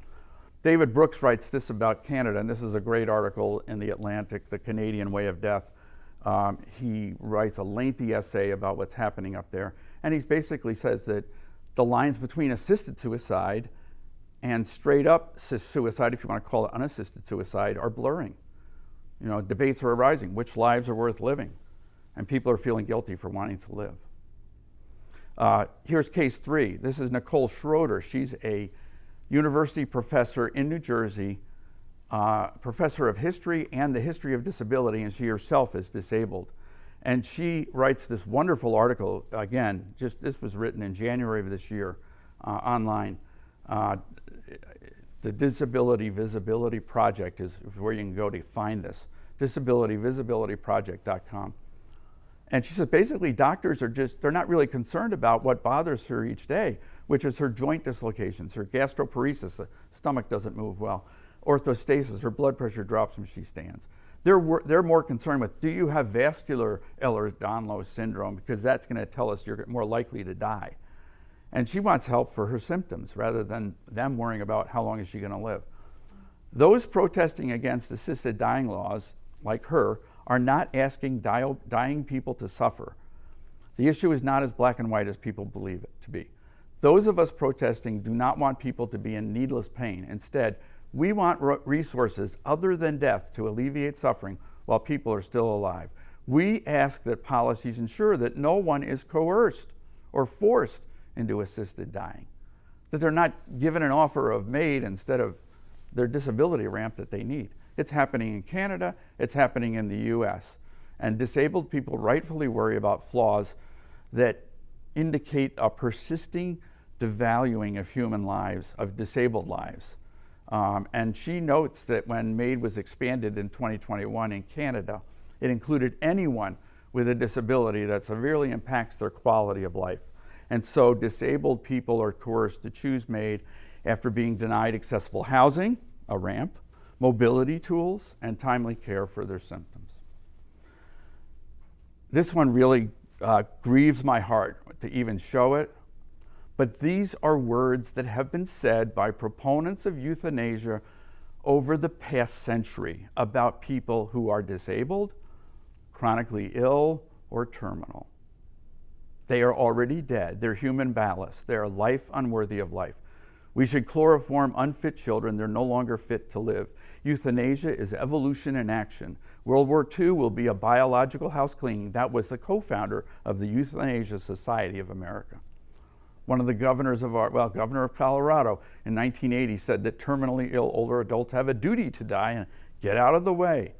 David Brooks writes this about Canada, and this is a great article in The Atlantic, The Canadian Way of Death. He writes a lengthy essay about what's happening up there, and he basically says that the lines between assisted suicide and straight up suicide, if you want to call it unassisted suicide, are blurring. You know, debates are arising. Which lives are worth living? And people are feeling guilty for wanting to live. Here's case 3. This is Nicole Schroeder. She's a university professor in New Jersey, professor of history and the history of disability, and she herself is disabled. And she writes this wonderful article, again, this was written in January of this year, online. The Disability Visibility Project is where you can go to find this, disabilityvisibilityproject.com. And she says basically doctors are they're not really concerned about what bothers her each day, which is her joint dislocations, her gastroparesis, the stomach doesn't move well, orthostasis, her blood pressure drops when she stands. They're more concerned with, do you have vascular Ehlers-Danlos syndrome, because that's going to tell us you're more likely to die. And she wants help for her symptoms rather than them worrying about how long is she going to live. Those protesting against assisted dying laws, like her, are not asking dying people to suffer. The issue is not as black and white as people believe it to be. Those of us protesting do not want people to be in needless pain. Instead, we want resources other than death to alleviate suffering while people are still alive. We ask that policies ensure that no one is coerced or forced into assisted dying, that they're not given an offer of MAID instead of their disability ramp that they need. It's happening in Canada, it's happening in the US. And disabled people rightfully worry about flaws that indicate a persisting devaluing of human lives, of disabled lives. And she notes that when MAID was expanded in 2021 in Canada, it included anyone with a disability that severely impacts their quality of life. And so disabled people are coerced to choose MAID after being denied accessible housing, a ramp, mobility tools, and timely care for their symptoms. This one really grieves my heart to even show it, but these are words that have been said by proponents of euthanasia over the past century about people who are disabled, chronically ill, or terminal. They are already dead. They're human ballast. They are life unworthy of life. We should chloroform unfit children. They're no longer fit to live. Euthanasia is evolution in action. World War II will be a biological house cleaning. That was the co-founder of the Euthanasia Society of America. One of the governors of Governor of Colorado in 1980 said that terminally ill older adults have a duty to die and get out of the way.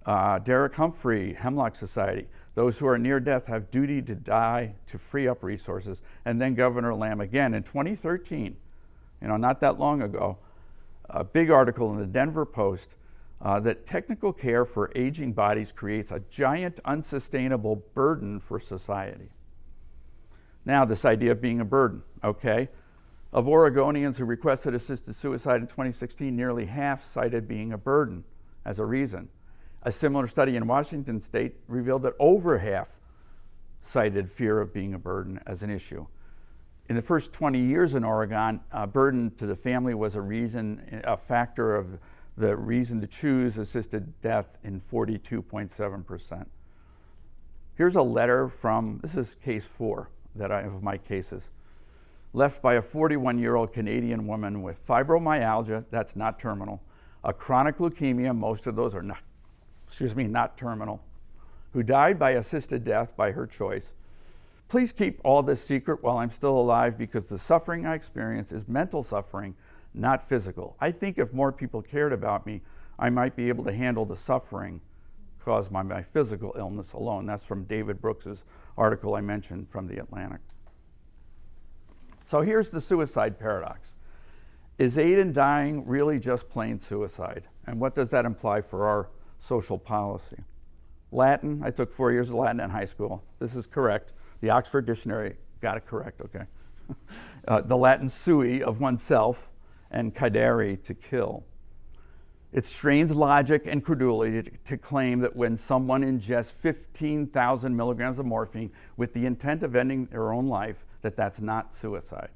Derek Humphrey, Hemlock Society, those who are near death have duty to die to free up resources. And then Governor Lamb again in 2013, not that long ago, a big article in the Denver Post that technical care for aging bodies creates a giant unsustainable burden for society. Now, this idea of being a burden, okay? Of Oregonians who requested assisted suicide in 2016, nearly half cited being a burden as a reason. A similar study in Washington state revealed that over half cited fear of being a burden as an issue. In the first 20 years in Oregon, burden to the family was a factor of the reason to choose assisted death in 42.7%. Here's a letter this is case 4 that I have of my cases, left by a 41-year-old Canadian woman with fibromyalgia, that's not terminal, a chronic leukemia, most of those are not terminal, who died by assisted death by her choice. Please keep all this secret while I'm still alive because the suffering I experience is mental suffering, not physical. I think if more people cared about me, I might be able to handle the suffering caused by my physical illness alone. That's from David Brooks's article I mentioned from The Atlantic. So here's the suicide paradox. Is aid in dying really just plain suicide? And what does that imply for our social policy? Latin, I took 4 years of Latin in high school. This is correct. The Oxford Dictionary got it correct, okay. The Latin sui, of oneself, and cadere, to kill. It strains logic and credulity to claim that when someone ingests 15,000 milligrams of morphine with the intent of ending their own life, that's not suicide,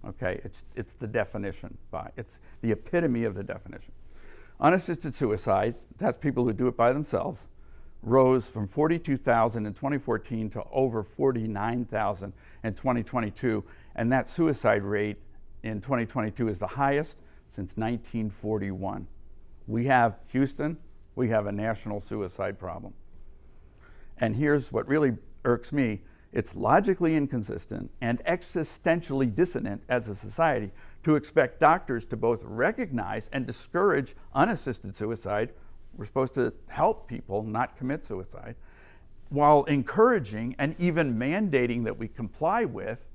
okay? It's the definition, it's the epitome of the definition. Unassisted suicide, that's people who do it by themselves, rose from 42,000 in 2014 to over 49,000 in 2022. And that suicide rate in 2022 is the highest since 1941. We have Houston, we have a national suicide problem. And here's what really irks me. It's logically inconsistent and existentially dissonant as a society to expect doctors to both recognize and discourage unassisted suicide. We're supposed to help people not commit suicide, while encouraging and even mandating that we comply with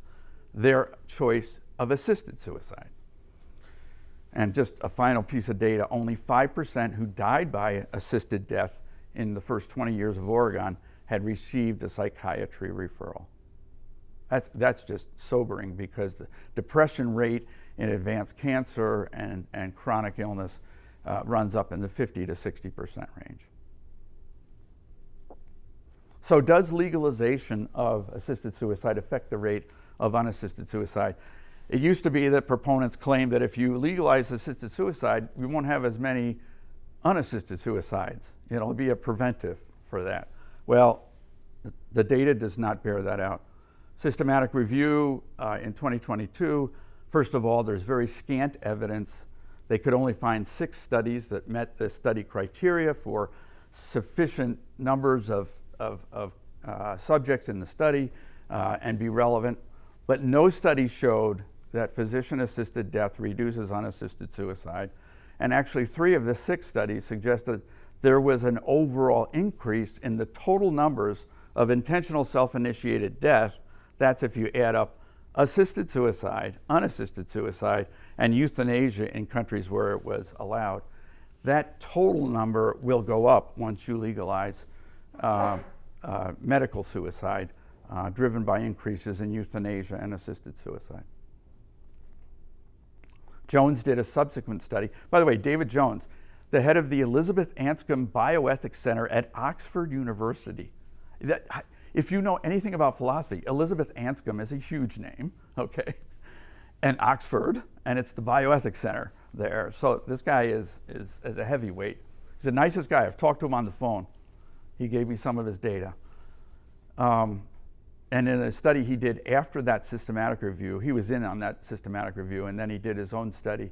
their choice of assisted suicide. And just a final piece of data, only 5% who died by assisted death in the first 20 years of Oregon had received a psychiatry referral. That's just sobering, because the depression rate in advanced cancer and chronic illness runs up in the 50 to 60% range. So does legalization of assisted suicide affect the rate of unassisted suicide? It used to be that proponents claimed that if you legalize assisted suicide, we won't have as many unassisted suicides. It'll be a preventive for that. Well, the data does not bear that out. Systematic review in 2022, first of all, there's very scant evidence. They could only find 6 studies that met the study criteria for sufficient numbers of subjects in the study and be relevant. But no study showed that physician-assisted death reduces unassisted suicide. And actually 3 of the 6 studies suggested there was an overall increase in the total numbers of intentional self-initiated death. That's if you add up assisted suicide, unassisted suicide, and euthanasia in countries where it was allowed. That total number will go up once you legalize medical suicide, driven by increases in euthanasia and assisted suicide. Jones did a subsequent study. By the way, David Jones, the head of the Elizabeth Anscombe Bioethics Center at Oxford University. If you know anything about philosophy, Elizabeth Anscombe is a huge name, okay? And Oxford, and it's the Bioethics Center there. So this guy is a heavyweight. He's the nicest guy. I've talked to him on the phone. He gave me some of his data. And in a study he did after that systematic review, he was in on that systematic review, and then he did his own study.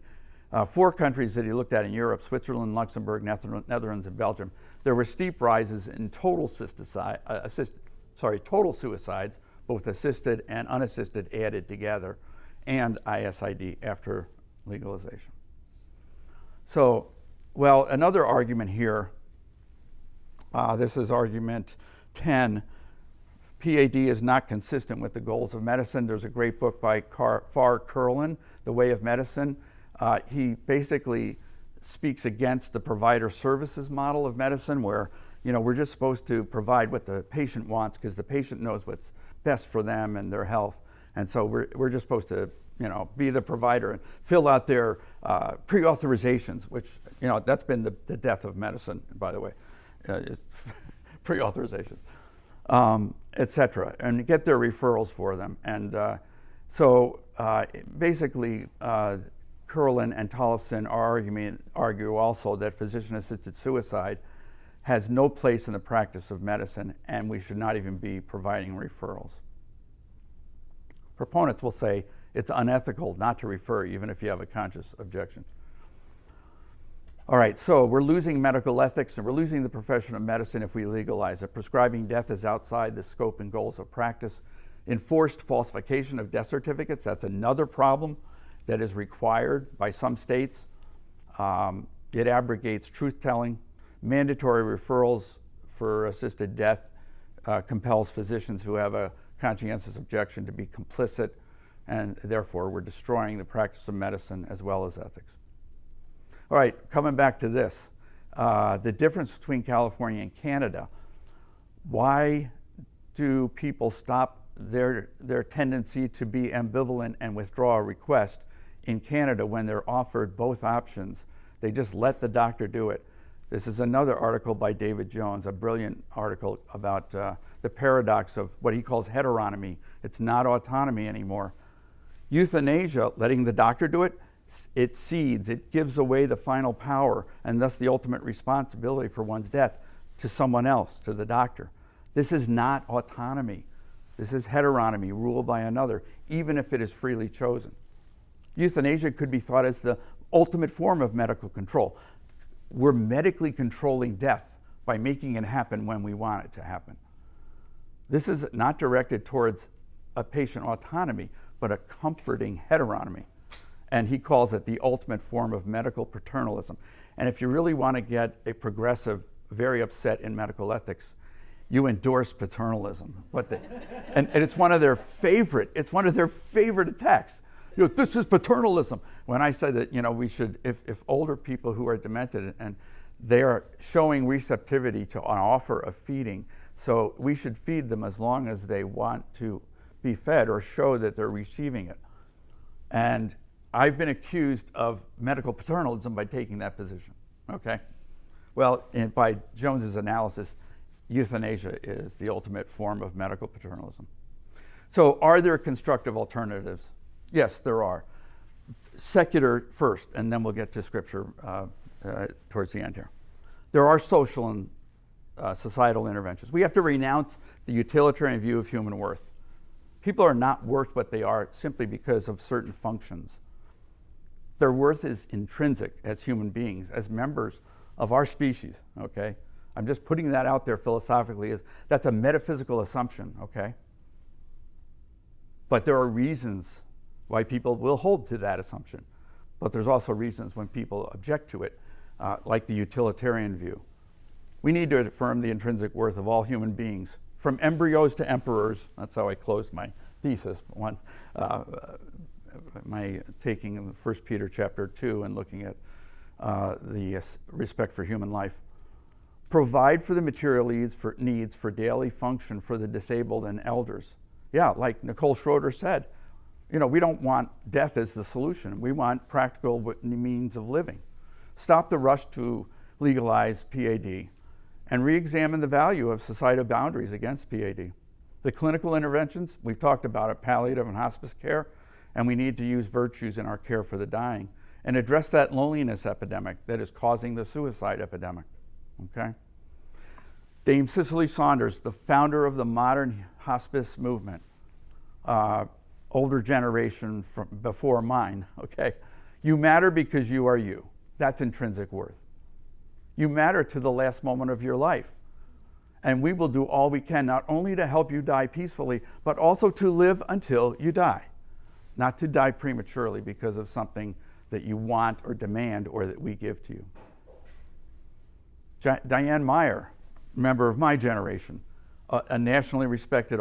4 countries that he looked at in Europe, Switzerland, Luxembourg, Netherlands, and Belgium, there were steep rises in total suicides, both assisted and unassisted added together, and ISID after legalization. So, well, another argument here, this is argument 10, PAD is not consistent with the goals of medicine. There's a great book by Farr Curlin, The Way of Medicine. He basically speaks against the provider services model of medicine, where we're just supposed to provide what the patient wants because the patient knows what's best for them and their health. And so we're just supposed to be the provider and fill out their pre-authorizations, which that's been the death of medicine, by the way, is pre-authorizations. Etc., and get their referrals for them. And basically, Curlin and Tollefson argue also that physician-assisted suicide has no place in the practice of medicine, and we should not even be providing referrals. Proponents will say it's unethical not to refer, even if you have a conscious objection. All right, so we're losing medical ethics and we're losing the profession of medicine if we legalize it. Prescribing death is outside the scope and goals of practice. Enforced falsification of death certificates, that's another problem that is required by some states. It abrogates truth-telling. Mandatory referrals for assisted death compels physicians who have a conscientious objection to be complicit, and therefore we're destroying the practice of medicine as well as ethics. All right, coming back to this, the difference between California and Canada. Why do people stop their tendency to be ambivalent and withdraw a request in Canada when they're offered both options? They just let the doctor do it. This is another article by David Jones, a brilliant article about the paradox of what he calls heteronomy. It's not autonomy anymore. Euthanasia, letting the doctor do it, it cedes, it gives away the final power and thus the ultimate responsibility for one's death. to someone else, to the doctor. This is not autonomy. This is heteronomy, ruled by another, even if it is freely chosen. Euthanasia could be thought as the ultimate form of medical control. We're medically controlling death by making it happen when we want it to happen. This is not directed towards a patient autonomy, but a comforting heteronomy. And he calls it the ultimate form of medical paternalism. And if you really want to get a progressive very upset in medical ethics, you endorse paternalism. And it's one of their favorite attacks. This is paternalism. When I said that, we should, if older people who are demented and they are showing receptivity to an offer of feeding, so we should feed them as long as they want to be fed or show that they're receiving it. And I've been accused of medical paternalism by taking that position, okay? Well, by Jones's analysis, euthanasia is the ultimate form of medical paternalism. So are there constructive alternatives? Yes, there are. Secular first, and then we'll get to scripture towards the end here. There are social and societal interventions. We have to renounce the utilitarian view of human worth. People are not worth what they are simply because of certain functions. Their worth is intrinsic as human beings, as members of our species, okay? I'm just putting that out there philosophically. That's a metaphysical assumption, okay? But there are reasons why people will hold to that assumption. But there's also reasons when people object to it, like the utilitarian view. We need to affirm the intrinsic worth of all human beings, from embryos to emperors. That's how I closed my thesis, my taking 1 Peter chapter 2 and looking at the respect for human life. Provide for the material needs for daily function for the disabled and elders. Yeah, like Nicole Schroeder said, we don't want death as the solution. We want practical means of living. Stop the rush to legalize PAD and re-examine the value of societal boundaries against PAD. The clinical interventions, we've talked about it, palliative and hospice care, and we need to use virtues in our care for the dying and address that loneliness epidemic that is causing the suicide epidemic, okay? Dame Cicely Saunders, the founder of the modern hospice movement, older generation from before mine, okay? You matter because you are you. That's intrinsic worth. You matter to the last moment of your life. And we will do all we can, not only to help you die peacefully, but also to live until you die. Not to die prematurely because of something that you want or demand or that we give to you. Diane Meyer, member of my generation, a nationally respected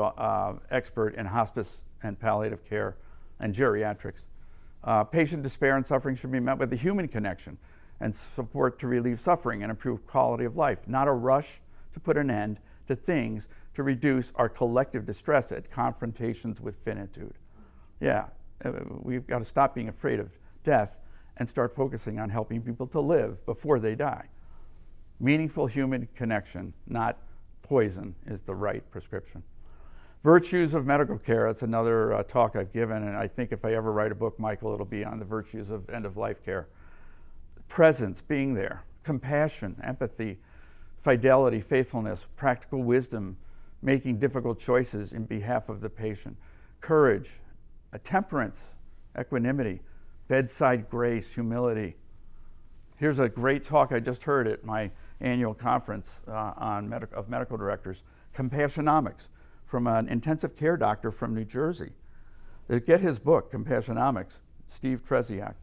expert in hospice and palliative care and geriatrics. Patient despair and suffering should be met with a human connection and support to relieve suffering and improve quality of life, not a rush to put an end to things to reduce our collective distress at confrontations with finitude. Yeah, we've got to stop being afraid of death and start focusing on helping people to live before they die. Meaningful human connection, not poison, is the right prescription. Virtues of medical care, that's another talk I've given, and I think if I ever write a book, Michael, it'll be on the virtues of end-of-life care. Presence, being there, compassion, empathy, fidelity, faithfulness, practical wisdom, making difficult choices in behalf of the patient, courage, temperance, equanimity, bedside grace, humility. Here's a great talk I just heard at my annual conference of medical directors, Compassionomics, from an intensive care doctor from New Jersey. Get his book, Compassionomics, Steve Tresiak.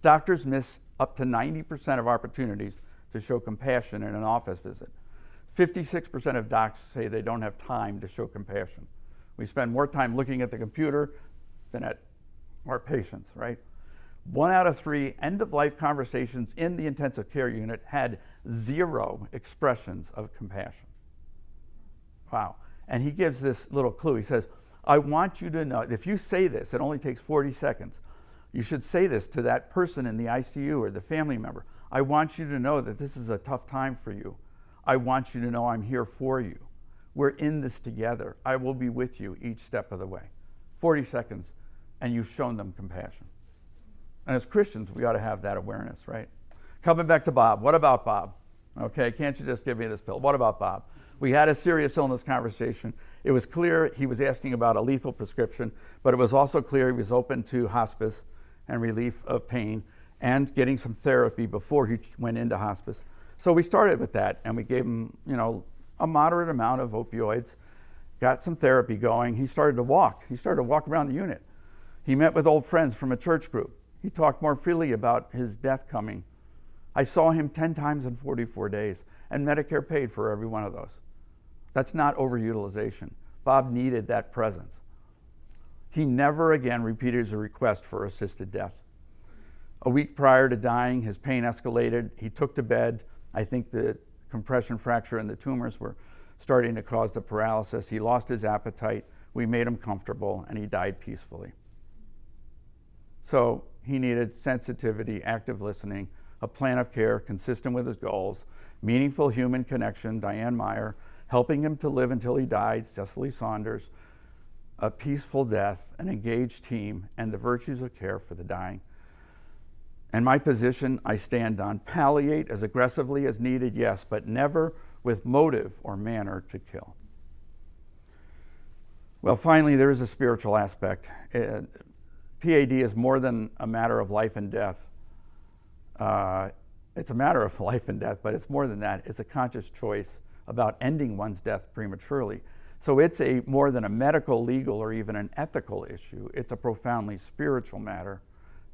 Doctors miss up to 90% of opportunities to show compassion in an office visit. 56% of docs say they don't have time to show compassion. We spend more time looking at the computer than at our patients, right? 1 out of 3 end-of-life conversations in the intensive care unit had 0 expressions of compassion. Wow. And he gives this little clue. He says, I want you to know, if you say this, it only takes 40 seconds. You should say this to that person in the ICU or the family member. I want you to know that this is a tough time for you. I want you to know I'm here for you. We're in this together. I will be with you each step of the way. 40 seconds, and you've shown them compassion. And as Christians, we ought to have that awareness, right? Coming back to Bob. What about Bob? Okay, can't you just give me this pill? What about Bob? We had a serious illness conversation. It was clear he was asking about a lethal prescription, but it was also clear he was open to hospice and relief of pain and getting some therapy before he went into hospice. So we started with that, and we gave him, a moderate amount of opioids, got some therapy going. He started to walk. He started to walk around the unit. He met with old friends from a church group. He talked more freely about his death coming. I saw him 10 times in 44 days, and Medicare paid for every one of those. That's not overutilization. Bob needed that presence. He never again repeated his request for assisted death. A week prior to dying, his pain escalated. He took to bed. I think the compression fracture and the tumors were starting to cause the paralysis. He lost his appetite. We made him comfortable, and he died peacefully. So he needed sensitivity, active listening, a plan of care consistent with his goals, meaningful human connection, Diane Meyer, helping him to live until he died, Cecily Saunders, a peaceful death, an engaged team, and the virtues of care for the dying. And my position I stand on: palliate as aggressively as needed, yes, but never with motive or manner to kill. Well, finally, there is a spiritual aspect. PAD is more than a matter of life and death. It's a matter of life and death, but it's more than that. It's a conscious choice about ending one's death prematurely. So it's more than a medical, legal, or even an ethical issue. It's a profoundly spiritual matter,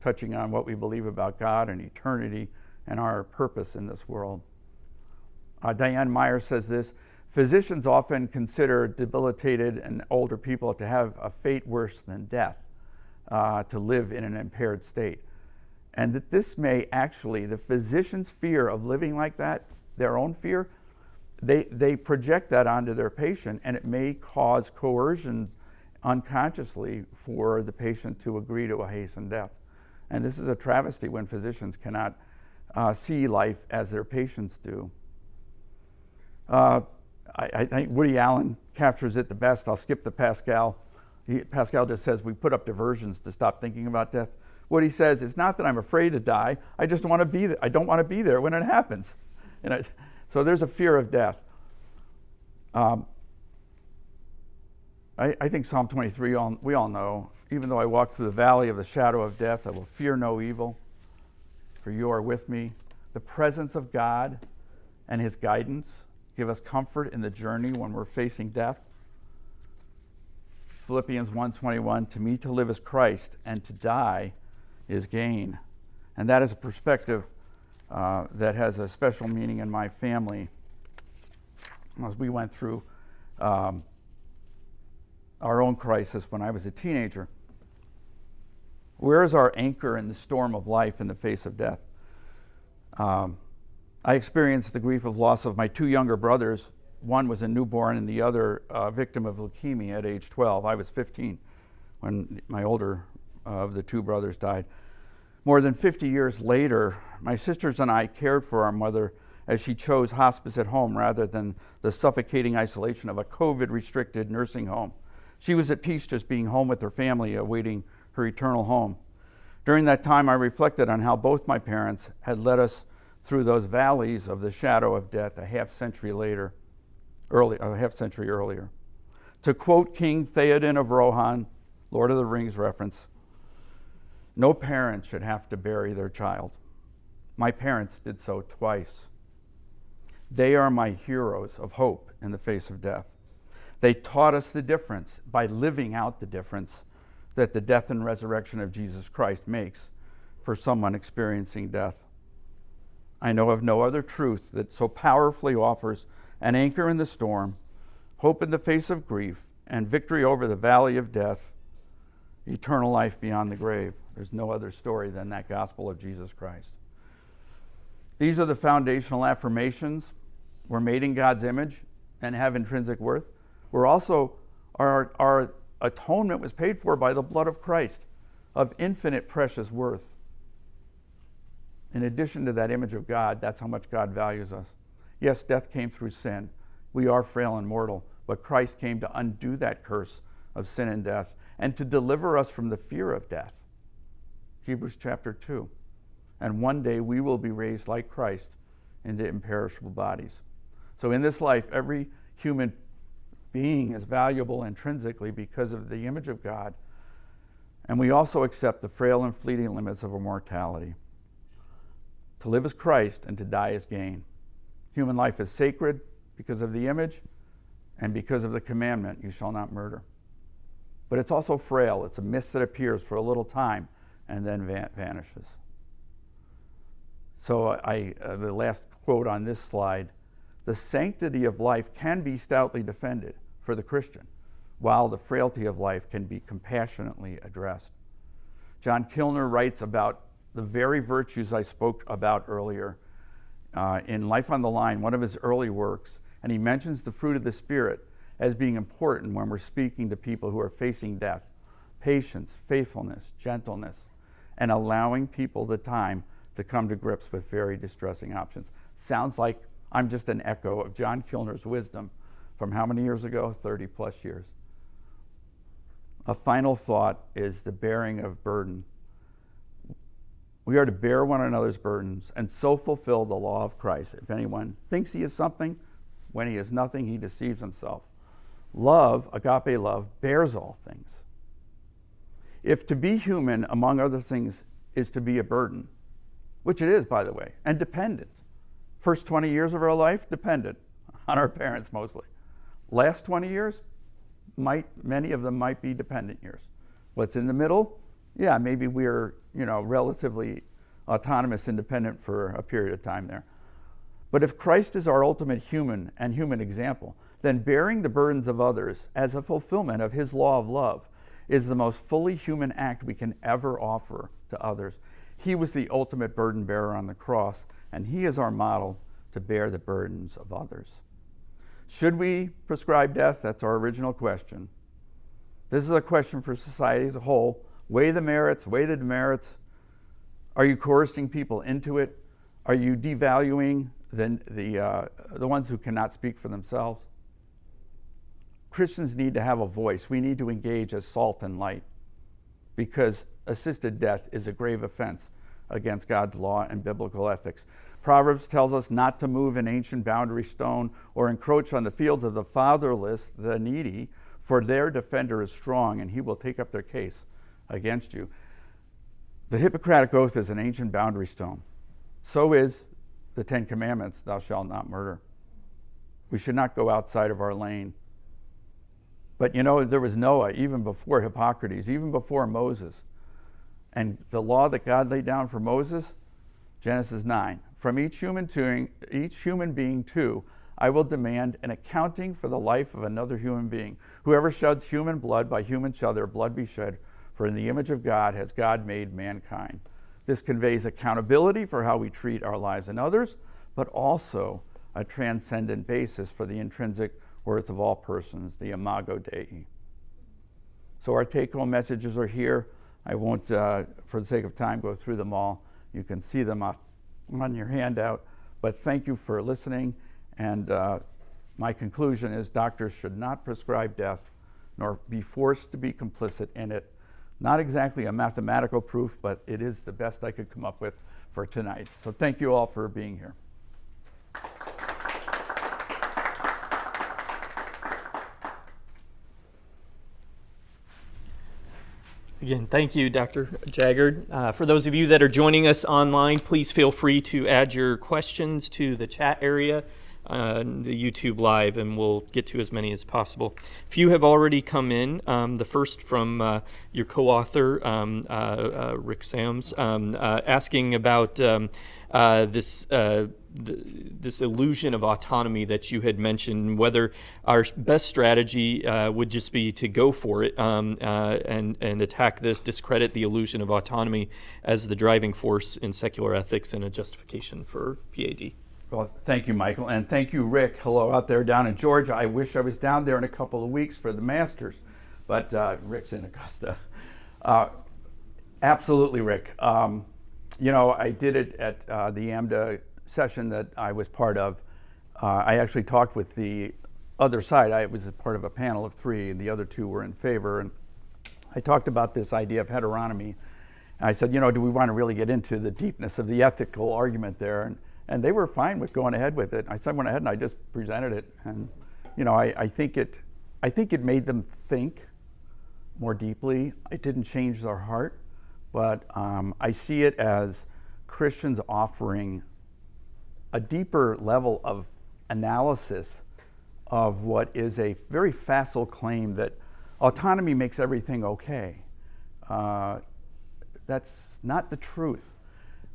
touching on what we believe about God and eternity and our purpose in this world. Diane Meyer says this: physicians often consider debilitated and older people to have a fate worse than death, to live in an impaired state. And that this may actually, the physician's fear of living like that, their own fear, they project that onto their patient, and it may cause coercion unconsciously for the patient to agree to a hastened death. And this is a travesty when physicians cannot see life as their patients do. I think Woody Allen captures it the best. I'll skip the Pascal. Pascal just says we put up diversions to stop thinking about death. What he says is not that I'm afraid to die. I just want to be there. I don't want to be there when it happens. So there's a fear of death. I think Psalm 23, we all know, even though I walk through the valley of the shadow of death, I will fear no evil, for you are with me. The presence of God and his guidance give us comfort in the journey when we're facing death. Philippians 1:21, to me to live is Christ, and to die is gain. And that is a perspective that has a special meaning in my family as we went through our own crisis when I was a teenager. Where is our anchor in the storm of life in the face of death? I experienced the grief of loss of my two younger brothers. One was a newborn and the other a victim of leukemia at age 12. I was 15 when my older of the two brothers died. More than 50 years later, my sisters and I cared for our mother as she chose hospice at home rather than the suffocating isolation of a COVID-restricted nursing home. She was at peace just being home with her family, awaiting her eternal home. During that time, I reflected on how both my parents had led us through those valleys of the shadow of death a half century earlier. To quote King Theoden of Rohan, Lord of the Rings reference, no parent should have to bury their child. My parents did so twice. They are my heroes of hope in the face of death. They taught us the difference by living out the difference that the death and resurrection of Jesus Christ makes for someone experiencing death. I know of no other truth that so powerfully offers an anchor in the storm, hope in the face of grief, and victory over the valley of death, eternal life beyond the grave. There's no other story than that gospel of Jesus Christ. These are the foundational affirmations. We're made in God's image and have intrinsic worth. We're also, our atonement was paid for by the blood of Christ, of infinite precious worth. In addition to that image of God, that's how much God values us. Yes, death came through sin. We are frail and mortal, but Christ came to undo that curse of sin and death and to deliver us from the fear of death. Hebrews chapter 2. And one day we will be raised like Christ into imperishable bodies. So in this life, every human being is valuable intrinsically because of the image of God, and we also accept the frail and fleeting limits of our mortality. To live as Christ and to die as gain. Human life is sacred because of the image and because of the commandment, you shall not murder. But it's also frail. It's a mist that appears for a little time and then vanishes. So the last quote on this slide, the sanctity of life can be stoutly defended for the Christian, while the frailty of life can be compassionately addressed. John Kilner writes about the very virtues I spoke about earlier in Life on the Line, one of his early works, and he mentions the fruit of the Spirit as being important when we're speaking to people who are facing death: patience, faithfulness, gentleness, and allowing people the time to come to grips with very distressing options. Sounds like I'm just an echo of John Kilner's wisdom from how many years ago? 30 plus years. A final thought is the bearing of burden. We are to bear one another's burdens and so fulfill the law of Christ. If anyone thinks he is something, when he is nothing, he deceives himself. Love, agape love, bears all things. If to be human, among other things, is to be a burden, which it is, by the way, and dependent. First 20 years of our life, dependent on our parents mostly. Last 20 years, many of them might be dependent years. What's in the middle? Yeah, maybe we're, relatively autonomous, independent for a period of time there. But if Christ is our ultimate human and human example, then bearing the burdens of others as a fulfillment of his law of love is the most fully human act we can ever offer to others. He was the ultimate burden bearer on the cross, and he is our model to bear the burdens of others. Should we prescribe death? That's our original question. This is a question for society as a whole. Weigh the merits, weigh the demerits. Are you coercing people into it? Are you devaluing the ones who cannot speak for themselves? Christians need to have a voice. We need to engage as salt and light, because assisted death is a grave offense against God's law and biblical ethics. Proverbs tells us not to move an ancient boundary stone or encroach on the fields of the fatherless, the needy, for their defender is strong and he will take up their case against you. The Hippocratic Oath is an ancient boundary stone. So is the Ten Commandments, thou shalt not murder. We should not go outside of our lane. But there was Noah even before Hippocrates, even before Moses. And the law that God laid down for Moses, Genesis 9, from each human being too, I will demand an accounting for the life of another human being. Whoever sheds human blood, by human shall their blood be shed, for in the image of God has God made mankind. This conveys accountability for how we treat our lives and others, but also a transcendent basis for the intrinsic worth of all persons, the imago Dei. So our take-home messages are here. I won't, for the sake of time, go through them all. You can see them on your handout. But thank you for listening. And my conclusion is doctors should not prescribe death, nor be forced to be complicit in it. Not exactly a mathematical proof, but it is the best I could come up with for tonight. So thank you all for being here. Again, thank you, Dr. Jaggard. For those of you that are joining us online, please feel free to add your questions to the chat area, the YouTube Live, and we'll get to as many as possible. A few have already come in. The first from your co-author, Rick Sams, asking about this illusion of autonomy that you had mentioned, whether our best strategy would just be to go for it and attack this, discredit the illusion of autonomy as the driving force in secular ethics and a justification for PAD. Well, thank you, Michael, and thank you, Rick. Hello out there down in Georgia. I wish I was down there in a couple of weeks for the Masters, but Rick's in Augusta. Absolutely, Rick. I did it at the AMDA session that I was part of. I actually talked with the other side. I was a part of a panel of 3, and the other 2 were in favor. And I talked about this idea of heteronomy. And I said, do we want to really get into the deepness of the ethical argument there? And they were fine with going ahead with it. I went ahead and I just presented it. And, you know, I think it made them think more deeply. It didn't change their heart, but I see it as Christians offering a deeper level of analysis of what is a very facile claim that autonomy makes everything okay. That's not the truth.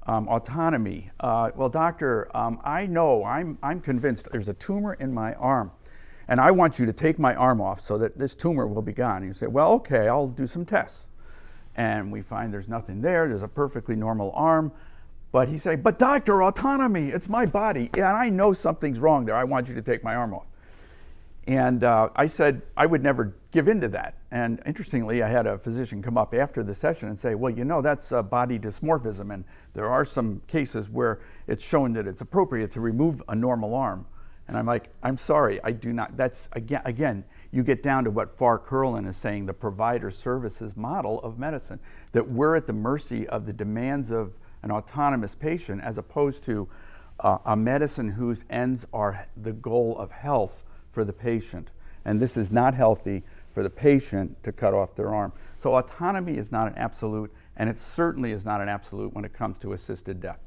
Autonomy. Well, doctor, I know, I'm convinced there's a tumor in my arm, and I want you to take my arm off so that this tumor will be gone. And you say, well, okay, I'll do some tests. And we find there's nothing there. There's a perfectly normal arm. But he say, but doctor, autonomy, it's my body, and I know something's wrong there. I want you to take my arm off. And I said I would never give in to that. And interestingly, I had a physician come up after the session and say, well, you know, that's body dysmorphism, and there are some cases where it's shown that it's appropriate to remove a normal arm. And I'm like, I'm sorry, I do not. That's, again, you get down to what Farr Curlin is saying, the provider services model of medicine, that we're at the mercy of the demands of an autonomous patient as opposed to a medicine whose ends are the goal of health for the patient. And this is not healthy for the patient to cut off their arm. So autonomy is not an absolute, and it certainly is not an absolute when it comes to assisted death.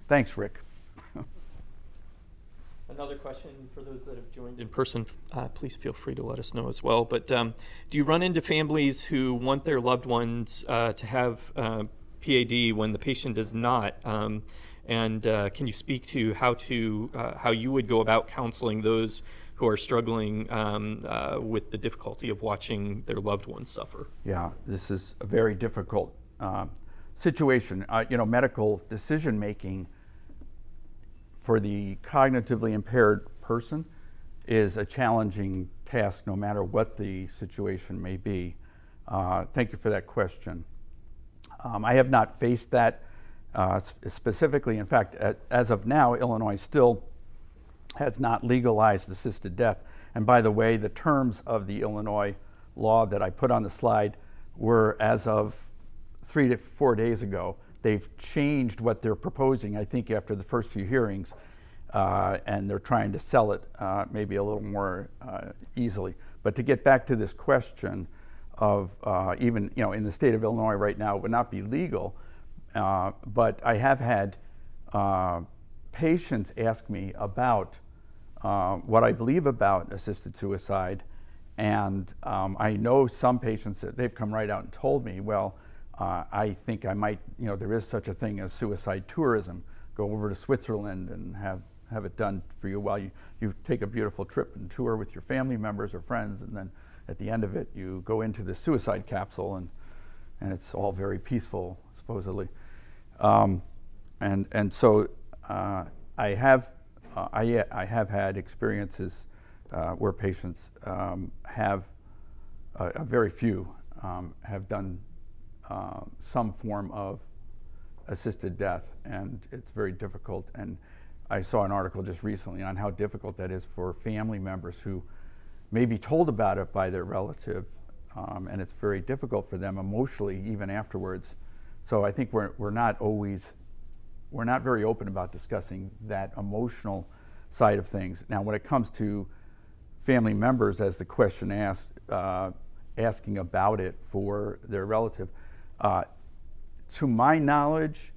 Thanks, Rick. Another question for those that have joined in person, please feel free to let us know as well. But do you run into families who want their loved ones to have PAD when the patient does not? And can you speak to how you would go about counseling those who are struggling with the difficulty of watching their loved ones suffer? Yeah, this is a very difficult situation. You know, medical decision making for the cognitively impaired person is a challenging task, no matter what the situation may be. Thank you for that question. I have not faced that specifically. In fact, as of now, Illinois still has not legalized assisted death. And by the way, the terms of the Illinois law that I put on the slide were as of 3 to 4 days ago. They've changed what they're proposing, I think, after the first few hearings, and they're trying to sell it maybe a little more easily. But to get back to this question of even, you know, in the state of Illinois right now, it would not be legal, but I have had patients ask me about what I believe about assisted suicide, and I know some patients that they've come right out and told me, well, I think I might, you know, there is such a thing as suicide tourism. Go over to Switzerland and have it done for you while you take a beautiful trip and tour with your family members or friends, and then at the end of it, you go into the suicide capsule, and it's all very peaceful, supposedly. And so I have had experiences where patients have very few have done some form of assisted death, and it's very difficult. And I saw an article just recently on how difficult that is for family members who may be told about it by their relative, and it's very difficult for them emotionally even afterwards. So I think we're not very open about discussing that emotional side of things. Now, when it comes to family members, as the question asked, asking about it for their relative, to my knowledge,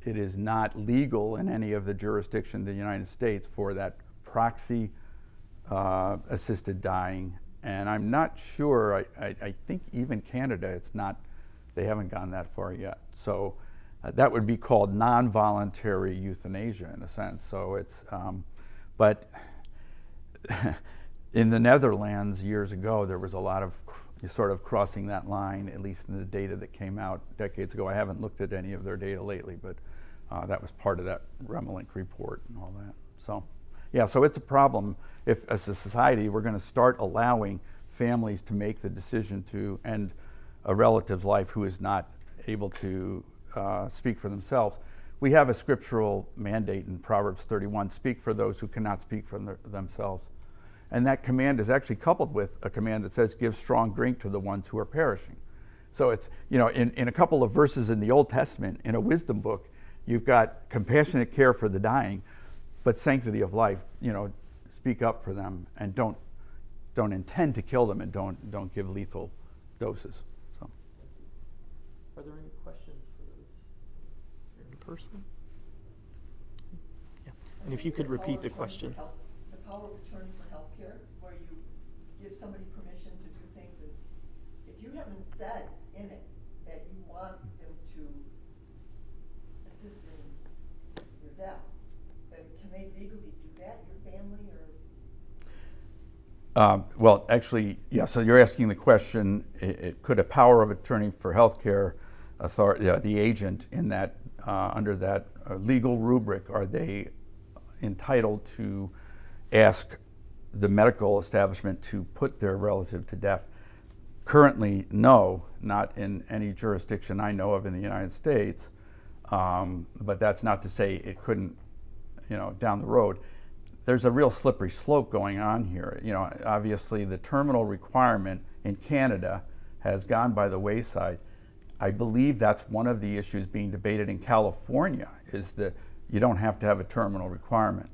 it is not legal in any of the jurisdictions in the United States for that proxy assisted dying. And I'm not sure, I think even Canada, it's not, they haven't gone that far yet. So that would be called non-voluntary euthanasia in a sense. So it's, but in the Netherlands years ago, there was a lot of sort of crossing that line, at least in the data that came out decades ago. I haven't looked at any of their data lately, but that was part of that Remelink report and all that. So yeah, so it's a problem if as a society we're going to start allowing families to make the decision to end a relative's life who is not able to speak for themselves. We have a scriptural mandate in Proverbs 31, speak for those who cannot speak for themselves. And that command is actually coupled with a command that says, give strong drink to the ones who are perishing. So it's, you know, in a couple of verses in the Old Testament, in a wisdom book, you've got compassionate care for the dying, but sanctity of life. Speak up for them and don't intend to kill them, and don't give lethal doses. So. Are there any questions for those here in person? Yeah. And if you could repeat the question. The power of attorney for healthcare, where you give somebody permission to do things, and if you haven't said in it that you want them to assist in your death, then can they legally do that, your family, or? Well, actually, yeah, so you're asking the question, could a power of attorney for healthcare authority, the agent in that, under that legal rubric, are they entitled to ask the medical establishment to put their relative to death? Currently, no, not in any jurisdiction I know of in the United States, but that's not to say it couldn't, down the road. There's a real slippery slope going on here. Obviously the terminal requirement in Canada has gone by the wayside. I believe that's one of the issues being debated in California, is that you don't have to have a terminal requirement.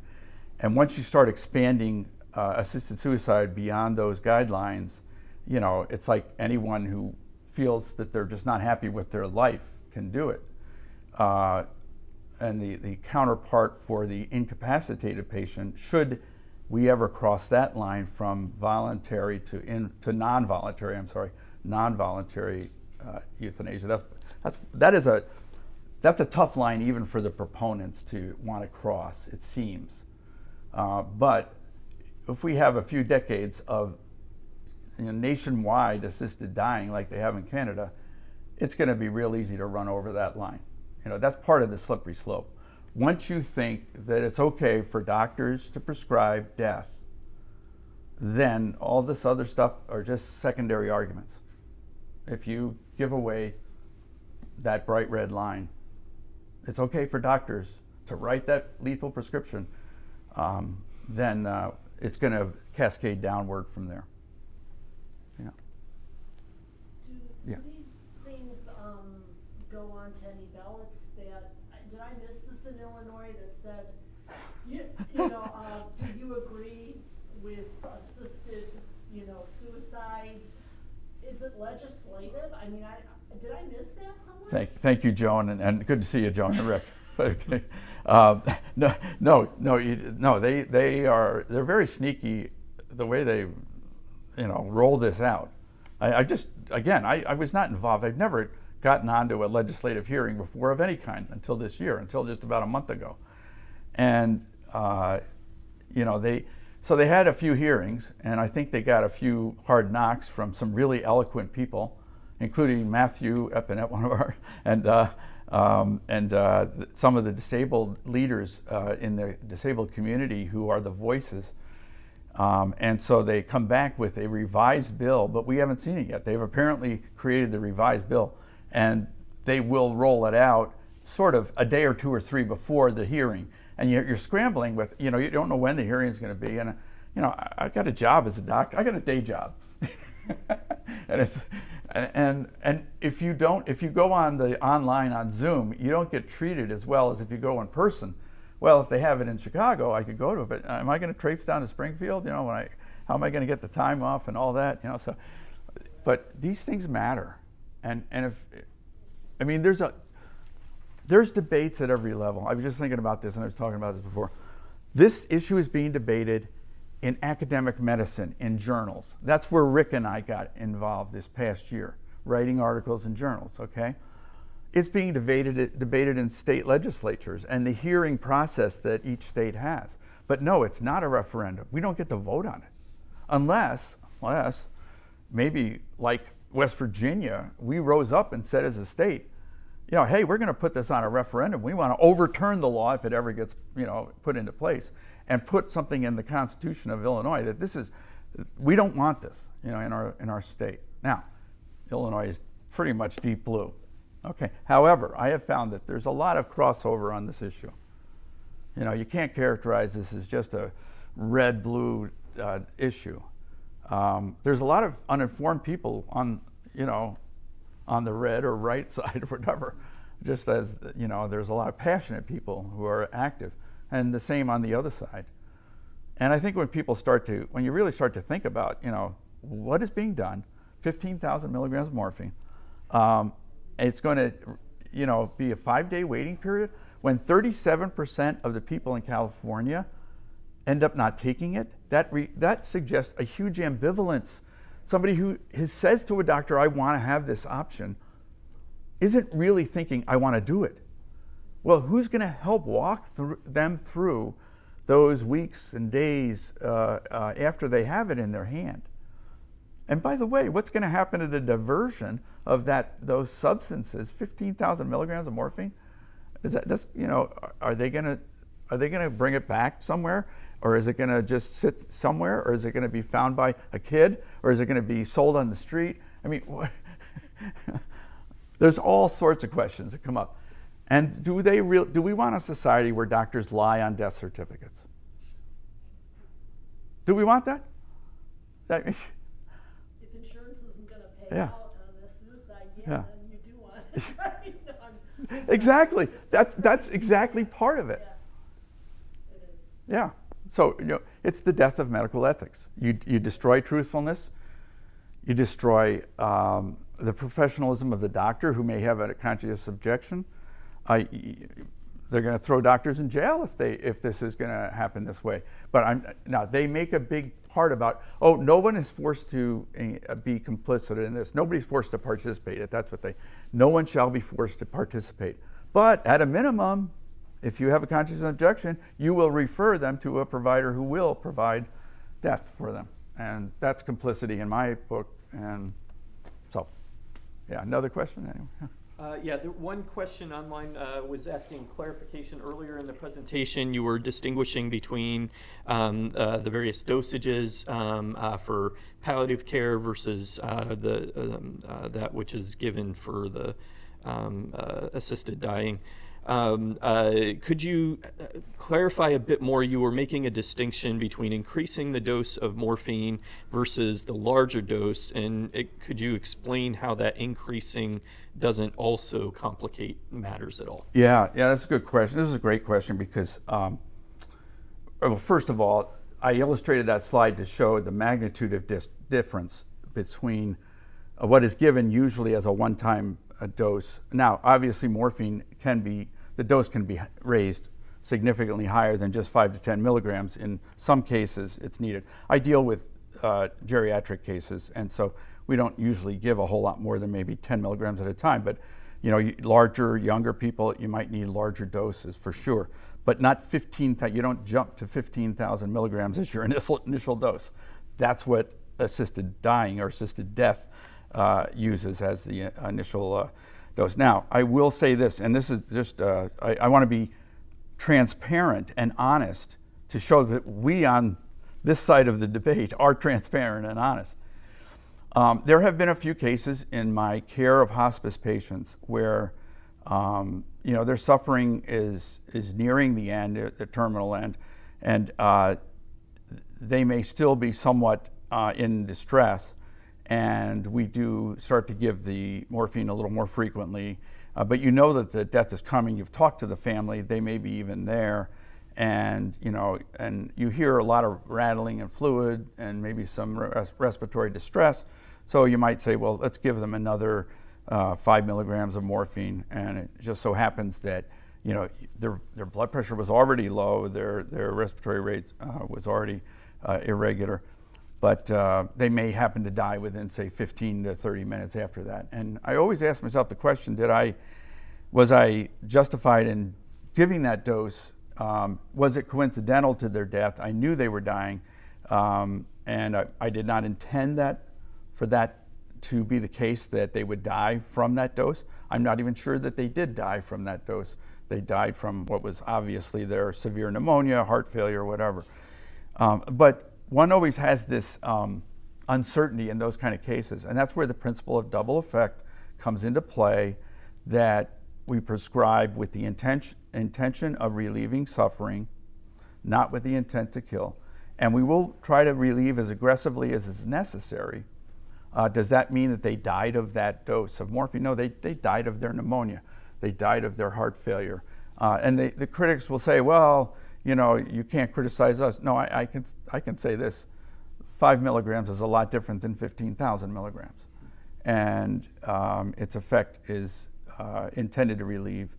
And once you start expanding assisted suicide beyond those guidelines, it's like anyone who feels that they're just not happy with their life can do it. And the counterpart for the incapacitated patient, should we ever cross that line from voluntary to non-voluntary, non-voluntary euthanasia. That's a tough line even for the proponents to want to cross, it seems. But if we have a few decades of nationwide assisted dying like they have in Canada, it's going to be real easy to run over that line. That's part of the slippery slope. Once you think that it's okay for doctors to prescribe death, then all this other stuff are just secondary arguments. If you give away that bright red line, it's okay for doctors to write that lethal prescription, then it's going to cascade downward from there. Yeah. Do these things go on to any ballots that, did I miss this in Illinois that said, do you agree with assisted, suicides? Is it legislative? I mean, did I miss that somewhere? Thank you, Joan, and good to see you, Joan and Rick. Okay. They're very sneaky the way they, roll this out. I was not involved. I've never gotten onto a legislative hearing before of any kind until this year, until just about a month ago. And, they had a few hearings, and I think they got a few hard knocks from some really eloquent people, including Matthew Epinette, one of our, and some of the disabled leaders in the disabled community who are the voices. And so they come back with a revised bill, but we haven't seen it yet. They've apparently created the revised bill, and they will roll it out sort of a day or two or three before the hearing. And you're scrambling with, you don't know when the hearing is going to be. And, I got a job as a doctor. I got a day job. And if you go online on Zoom, you don't get treated as well as if you go in person. Well, if they have it in Chicago, I could go to it, but am I going to traipse down to Springfield? How am I going to get the time off and all that? But these things matter. And there's debates at every level. I was just thinking about this, and I was talking about this before. This issue is being debated in academic medicine, in journals. That's where Rick and I got involved this past year, writing articles in journals, okay? It's being debated in state legislatures and the hearing process that each state has. But no, it's not a referendum. We don't get to vote on it. Unless maybe like West Virginia, we rose up and said as a state, hey, we're going to put this on a referendum. We want to overturn the law if it ever gets, put into place, and put something in the Constitution of Illinois that we don't want this, in our state. Now, Illinois is pretty much deep blue. Okay. However, I have found that there's a lot of crossover on this issue. You can't characterize this as just a red-blue issue. There's a lot of uninformed people on the red or right side or whatever just as, there's a lot of passionate people who are active, and the same on the other side. And I think when you really start to think about, what is being done, 15,000 milligrams of morphine, it's going to, be a 5-day waiting period when 37% of the people in California end up not taking it. That suggests a huge ambivalence. Somebody who says to a doctor, I want to have this option, isn't really thinking, I want to do it. Well, who's going to help walk them through those weeks and days after they have it in their hand? And by the way, what's going to happen to the diversion of those substances? 15,000 milligrams of morphine. Are they going to bring it back somewhere, or is it going to just sit somewhere, or is it going to be found by a kid, or is it going to be sold on the street? I mean, there's all sorts of questions that come up. And do we want a society where doctors lie on death certificates? Do we want that? If insurance isn't going to pay out on a suicide, then you do want it. Right? Exactly. That's exactly part of it. Yeah, it is. Yeah. So it's the death of medical ethics. You destroy truthfulness. You destroy the professionalism of the doctor, who may have a conscientious objection. They're going to throw doctors in jail if this is going to happen this way. But now they make a big part about, no one is forced to be complicit in this. Nobody's forced to participate. No one shall be forced to participate. But at a minimum, if you have a conscientious objection, you will refer them to a provider who will provide death for them. And that's complicity in my book. And so, another question anyway. The one question online was asking clarification. Earlier in the presentation, you were distinguishing between the various dosages for palliative care versus that which is given for the assisted dying. Could you clarify a bit more? You were making a distinction between increasing the dose of morphine versus the larger dose, and could you explain how that increasing doesn't also complicate matters at all? Yeah, that's a good question. This is a great question because, first of all, I illustrated that slide to show the magnitude of difference between what is given usually as a one-time dose. Now, obviously, the dose can be raised significantly higher than just 5 to 10 milligrams. In some cases, it's needed. I deal with geriatric cases, and so we don't usually give a whole lot more than maybe 10 milligrams at a time. But larger, younger people, you might need larger doses for sure. But not 15,000. You don't jump to 15,000 milligrams as your initial dose. That's what assisted dying or assisted death uses as the initial dose. Now, I will say this, and this is just, I want to be transparent and honest to show that we on this side of the debate are transparent and honest. There have been a few cases in my care of hospice patients where their suffering is nearing the end, the terminal end, and they may still be somewhat in distress. And we do start to give the morphine a little more frequently. But you know that the death is coming. You've talked to the family. They may be even there. And you hear a lot of rattling and fluid and maybe some respiratory distress. So you might say, well, let's give them another 5 milligrams of morphine. And it just so happens that their blood pressure was already low. Their respiratory rate was already irregular. But they may happen to die within, say, 15 to 30 minutes after that. And I always ask myself the question, was I justified in giving that dose? Was it coincidental to their death? I knew they were dying, and I did not intend for that to be the case, that they would die from that dose. I'm not even sure that they did die from that dose. They died from what was obviously their severe pneumonia, heart failure, whatever. But one always has this uncertainty in those kind of cases, and that's where the principle of double effect comes into play, that we prescribe with the intention of relieving suffering, not with the intent to kill, and we will try to relieve as aggressively as is necessary. Does that mean that they died of that dose of morphine? No, they died of their pneumonia. they died of their heart failure. And the critics will say, well, you know, you can't criticize us. No, I can say this. 5 milligrams is a lot different than 15,000 milligrams. And its effect is intended to relieve.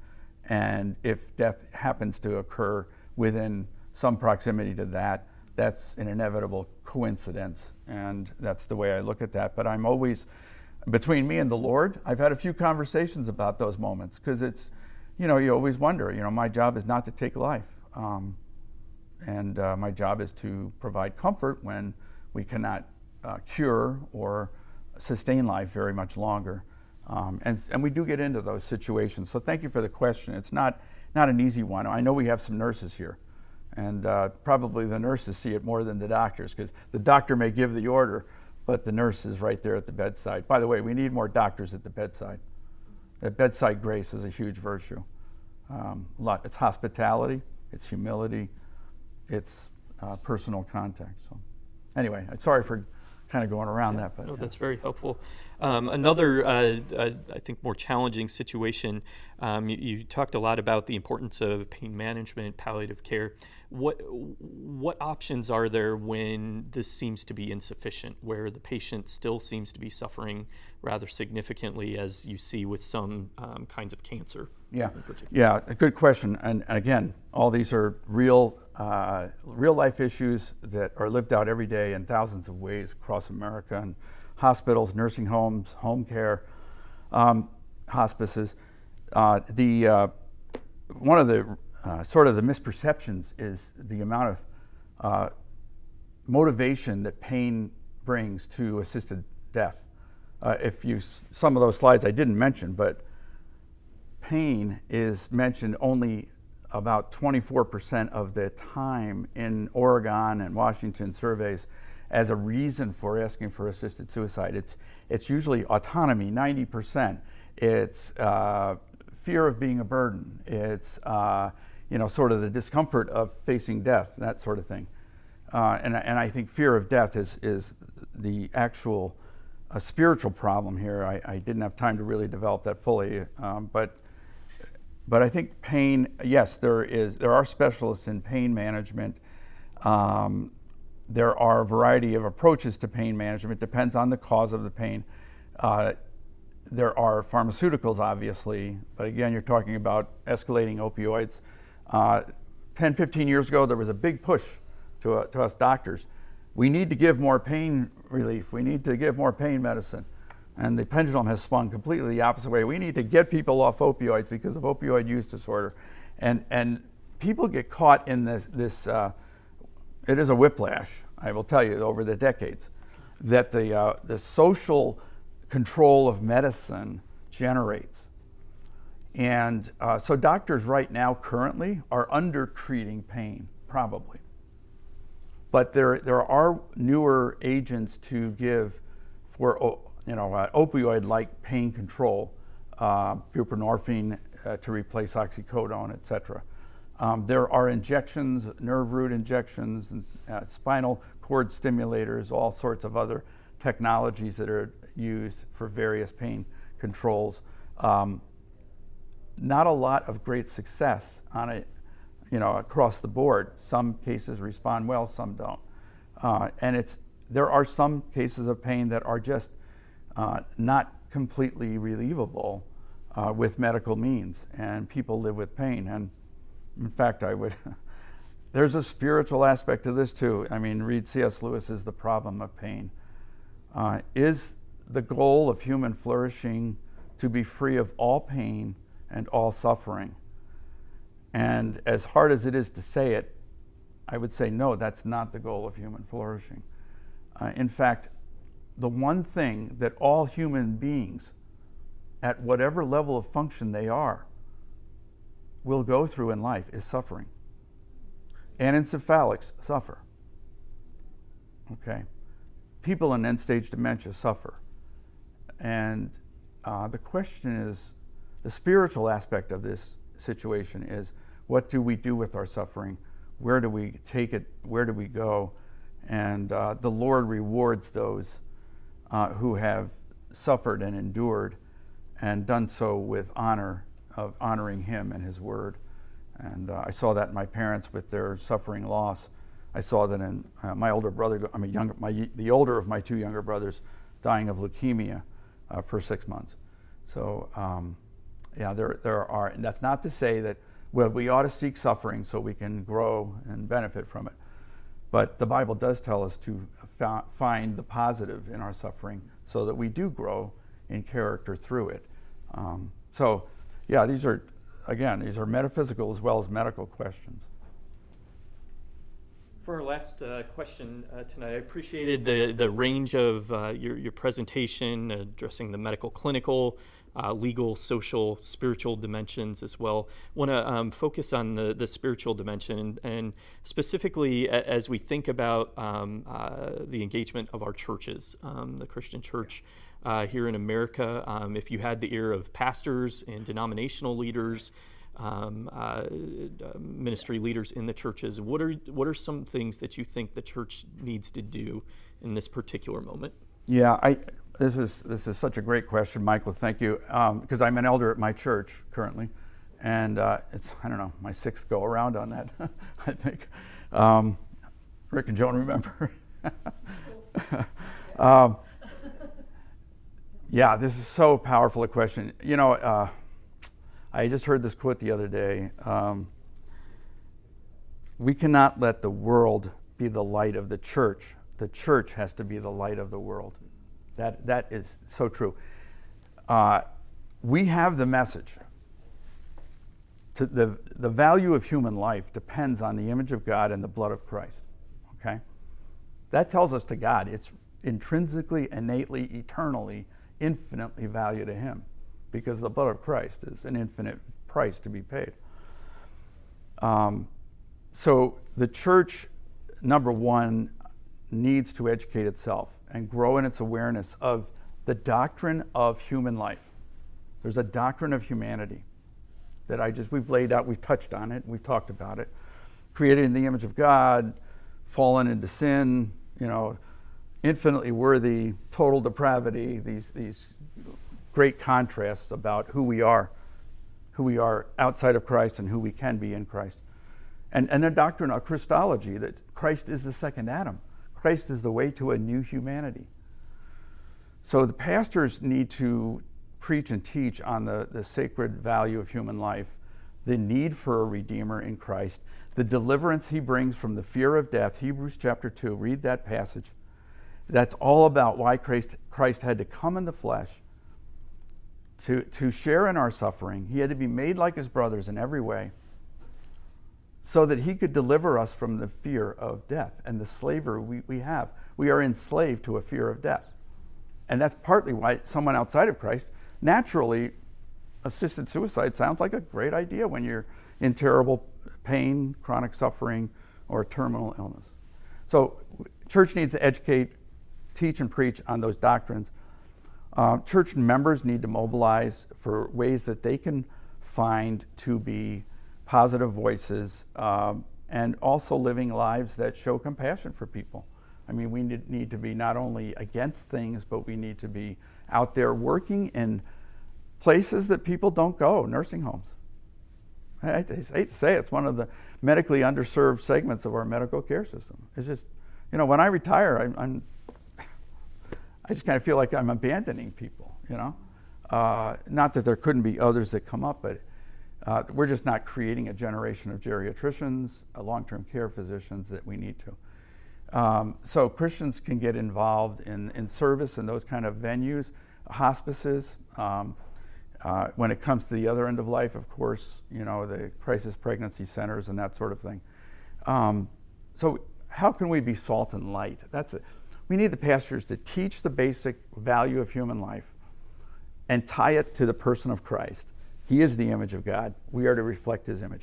And if death happens to occur within some proximity to that, that's an inevitable coincidence. And that's the way I look at that. But I'm always, between me and the Lord, I've had a few conversations about those moments, because it's, you know, you always wonder, you know, my job is not to take life. And my job is to provide comfort when we cannot cure or sustain life very much longer. And we do get into those situations. So thank you for the question. It's not an easy one. I know we have some nurses here, and probably the nurses see it more than the doctors, because the doctor may give the order, but the nurse is right there at the bedside. By the way, we need more doctors at the bedside. That bedside grace is a huge virtue. It's hospitality, it's humility, it's personal contact. So anyway, sorry for kind of going around that. But no, that's very helpful. Another, I think, more challenging situation, you talked a lot about the importance of pain management, palliative care. What options are there when this seems to be insufficient, where the patient still seems to be suffering rather significantly, as you see with some kinds of cancer? Yeah, a good question. And again, all these are real life issues that are lived out every day in thousands of ways across America, and hospitals, nursing homes, home care, hospices. One of the sort of the misperceptions is the amount of motivation that pain brings to assisted death. Some of those slides I didn't mention, but pain is mentioned only about 24% of the time in Oregon and Washington surveys as a reason for asking for assisted suicide. It's usually autonomy, 90%. It's fear of being a burden. It's sort of the discomfort of facing death, that sort of thing. And I think fear of death is the actual spiritual problem here. I didn't have time to really develop that fully, but I think pain, yes, there are specialists in pain management. There are a variety of approaches to pain management, depends on the cause of the pain. There are pharmaceuticals, obviously, but again, you're talking about escalating opioids. 10, 15 years ago, there was a big push to us doctors. We need to give more pain relief. We need to give more pain medicine. And the pendulum has swung completely the opposite way. We need to get people off opioids because of opioid use disorder. And people get caught in this it is a whiplash, I will tell you, over the decades, that the social control of medicine generates. And so doctors right now currently are under-treating pain, probably. But there are newer agents to give for opioid-like pain control, buprenorphine to replace oxycodone, et cetera. There are injections, nerve root injections, and spinal cord stimulators, all sorts of other technologies that are used for various pain controls. Not a lot of great success on it, across the board. Some cases respond well, some don't. And there are some cases of pain that are just not completely relievable with medical means, and people live with pain. And in fact, there's a spiritual aspect to this too. I mean, read C.S. Lewis's The Problem of Pain. Is the goal of human flourishing to be free of all pain and all suffering? And as hard as it is to say it, I would say no, that's not the goal of human flourishing. In fact, the one thing that all human beings, at whatever level of function they are, will go through in life is suffering. Anencephalics suffer. Okay? People in end-stage dementia suffer. And the question is, the spiritual aspect of this situation is, what do we do with our suffering? Where do we take it? Where do we go? And the Lord rewards those who have suffered and endured and done so with honor of honoring him and his word. And I saw that in my parents with their suffering loss. I saw that in my older brother, the older of my two younger brothers, dying of leukemia for 6 months. So yeah, there are, and that's not to say that, well, we ought to seek suffering so we can grow and benefit from it. But the Bible does tell us to find the positive in our suffering so that we do grow in character through it. So yeah, these are metaphysical as well as medical questions. For our last question tonight, I appreciated the range of your presentation, addressing the medical, clinical, legal, social, spiritual dimensions as well. Want to focus on the spiritual dimension, and specifically as we think about the engagement of our churches, the Christian church here in America. If you had the ear of pastors and denominational leaders, ministry leaders in the churches, what are some things that you think the church needs to do in this particular moment? Yeah, this is such a great question, Michael. Thank you, because I'm an elder at my church currently, and it's, I don't know, my 6th go around on that. I think Rick and Joan remember. Yeah, this is so powerful a question. You know, I just heard this quote the other day. We cannot let the world be the light of the church. The church has to be the light of the world. That is so true. We have the message. The value of human life depends on the image of God and the blood of Christ. Okay? That tells us to God it's intrinsically, innately, eternally, infinitely value to him, because the blood of Christ is an infinite price to be paid. So the church, number one, needs to educate itself and grow in its awareness of the doctrine of human life. There's a doctrine of humanity that we've laid out, we've touched on it, we've talked about it. Created in the image of God, fallen into sin, infinitely worthy, total depravity, these great contrasts about who we are outside of Christ and who we can be in Christ. And the doctrine of Christology, that Christ is the second Adam. Christ is the way to a new humanity. So the pastors need to preach and teach on the sacred value of human life, the need for a Redeemer in Christ, the deliverance he brings from the fear of death. Hebrews chapter 2, read that passage. That's all about why Christ had to come in the flesh to share in our suffering. He had to be made like his brothers in every way so that he could deliver us from the fear of death and the slavery we have. We are enslaved to a fear of death. And that's partly why someone outside of Christ, naturally, assisted suicide sounds like a great idea when you're in terrible pain, chronic suffering, or terminal illness. So church needs to educate, teach and preach on those doctrines. Church members need to mobilize for ways that they can find to be positive voices and also living lives that show compassion for people. I mean, we need to be not only against things, but we need to be out there working in places that people don't go, nursing homes. I hate to say it, it's one of the medically underserved segments of our medical care system. It's just, when I retire, I just kind of feel like I'm abandoning people, Not that there couldn't be others that come up, but we're just not creating a generation of geriatricians, long-term care physicians that we need to. So Christians can get involved in service in those kind of venues, hospices. When it comes to the other end of life, of course, the crisis pregnancy centers and that sort of thing. So how can we be salt and light? That's it. We need the pastors to teach the basic value of human life and tie it to the person of Christ. He is the image of God. We are to reflect his image.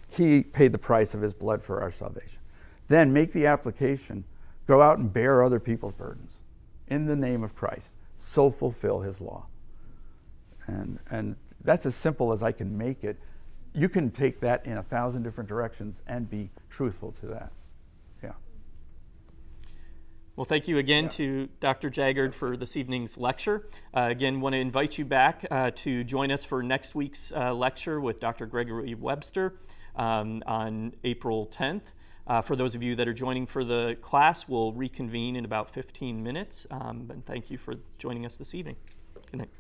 He paid the price of his blood for our salvation. Then make the application. Go out and bear other people's burdens in the name of Christ. So fulfill his law. And that's as simple as I can make it. You can take that in 1,000 different directions and be truthful to that. Yeah. Well, thank you again Yeah. to Dr. Jaggard for this evening's lecture. Again, want to invite you back to join us for next week's lecture with Dr. Gregory Webster on April 10th. For those of you that are joining for the class, we'll reconvene in about 15 minutes. And thank you for joining us this evening. Good night.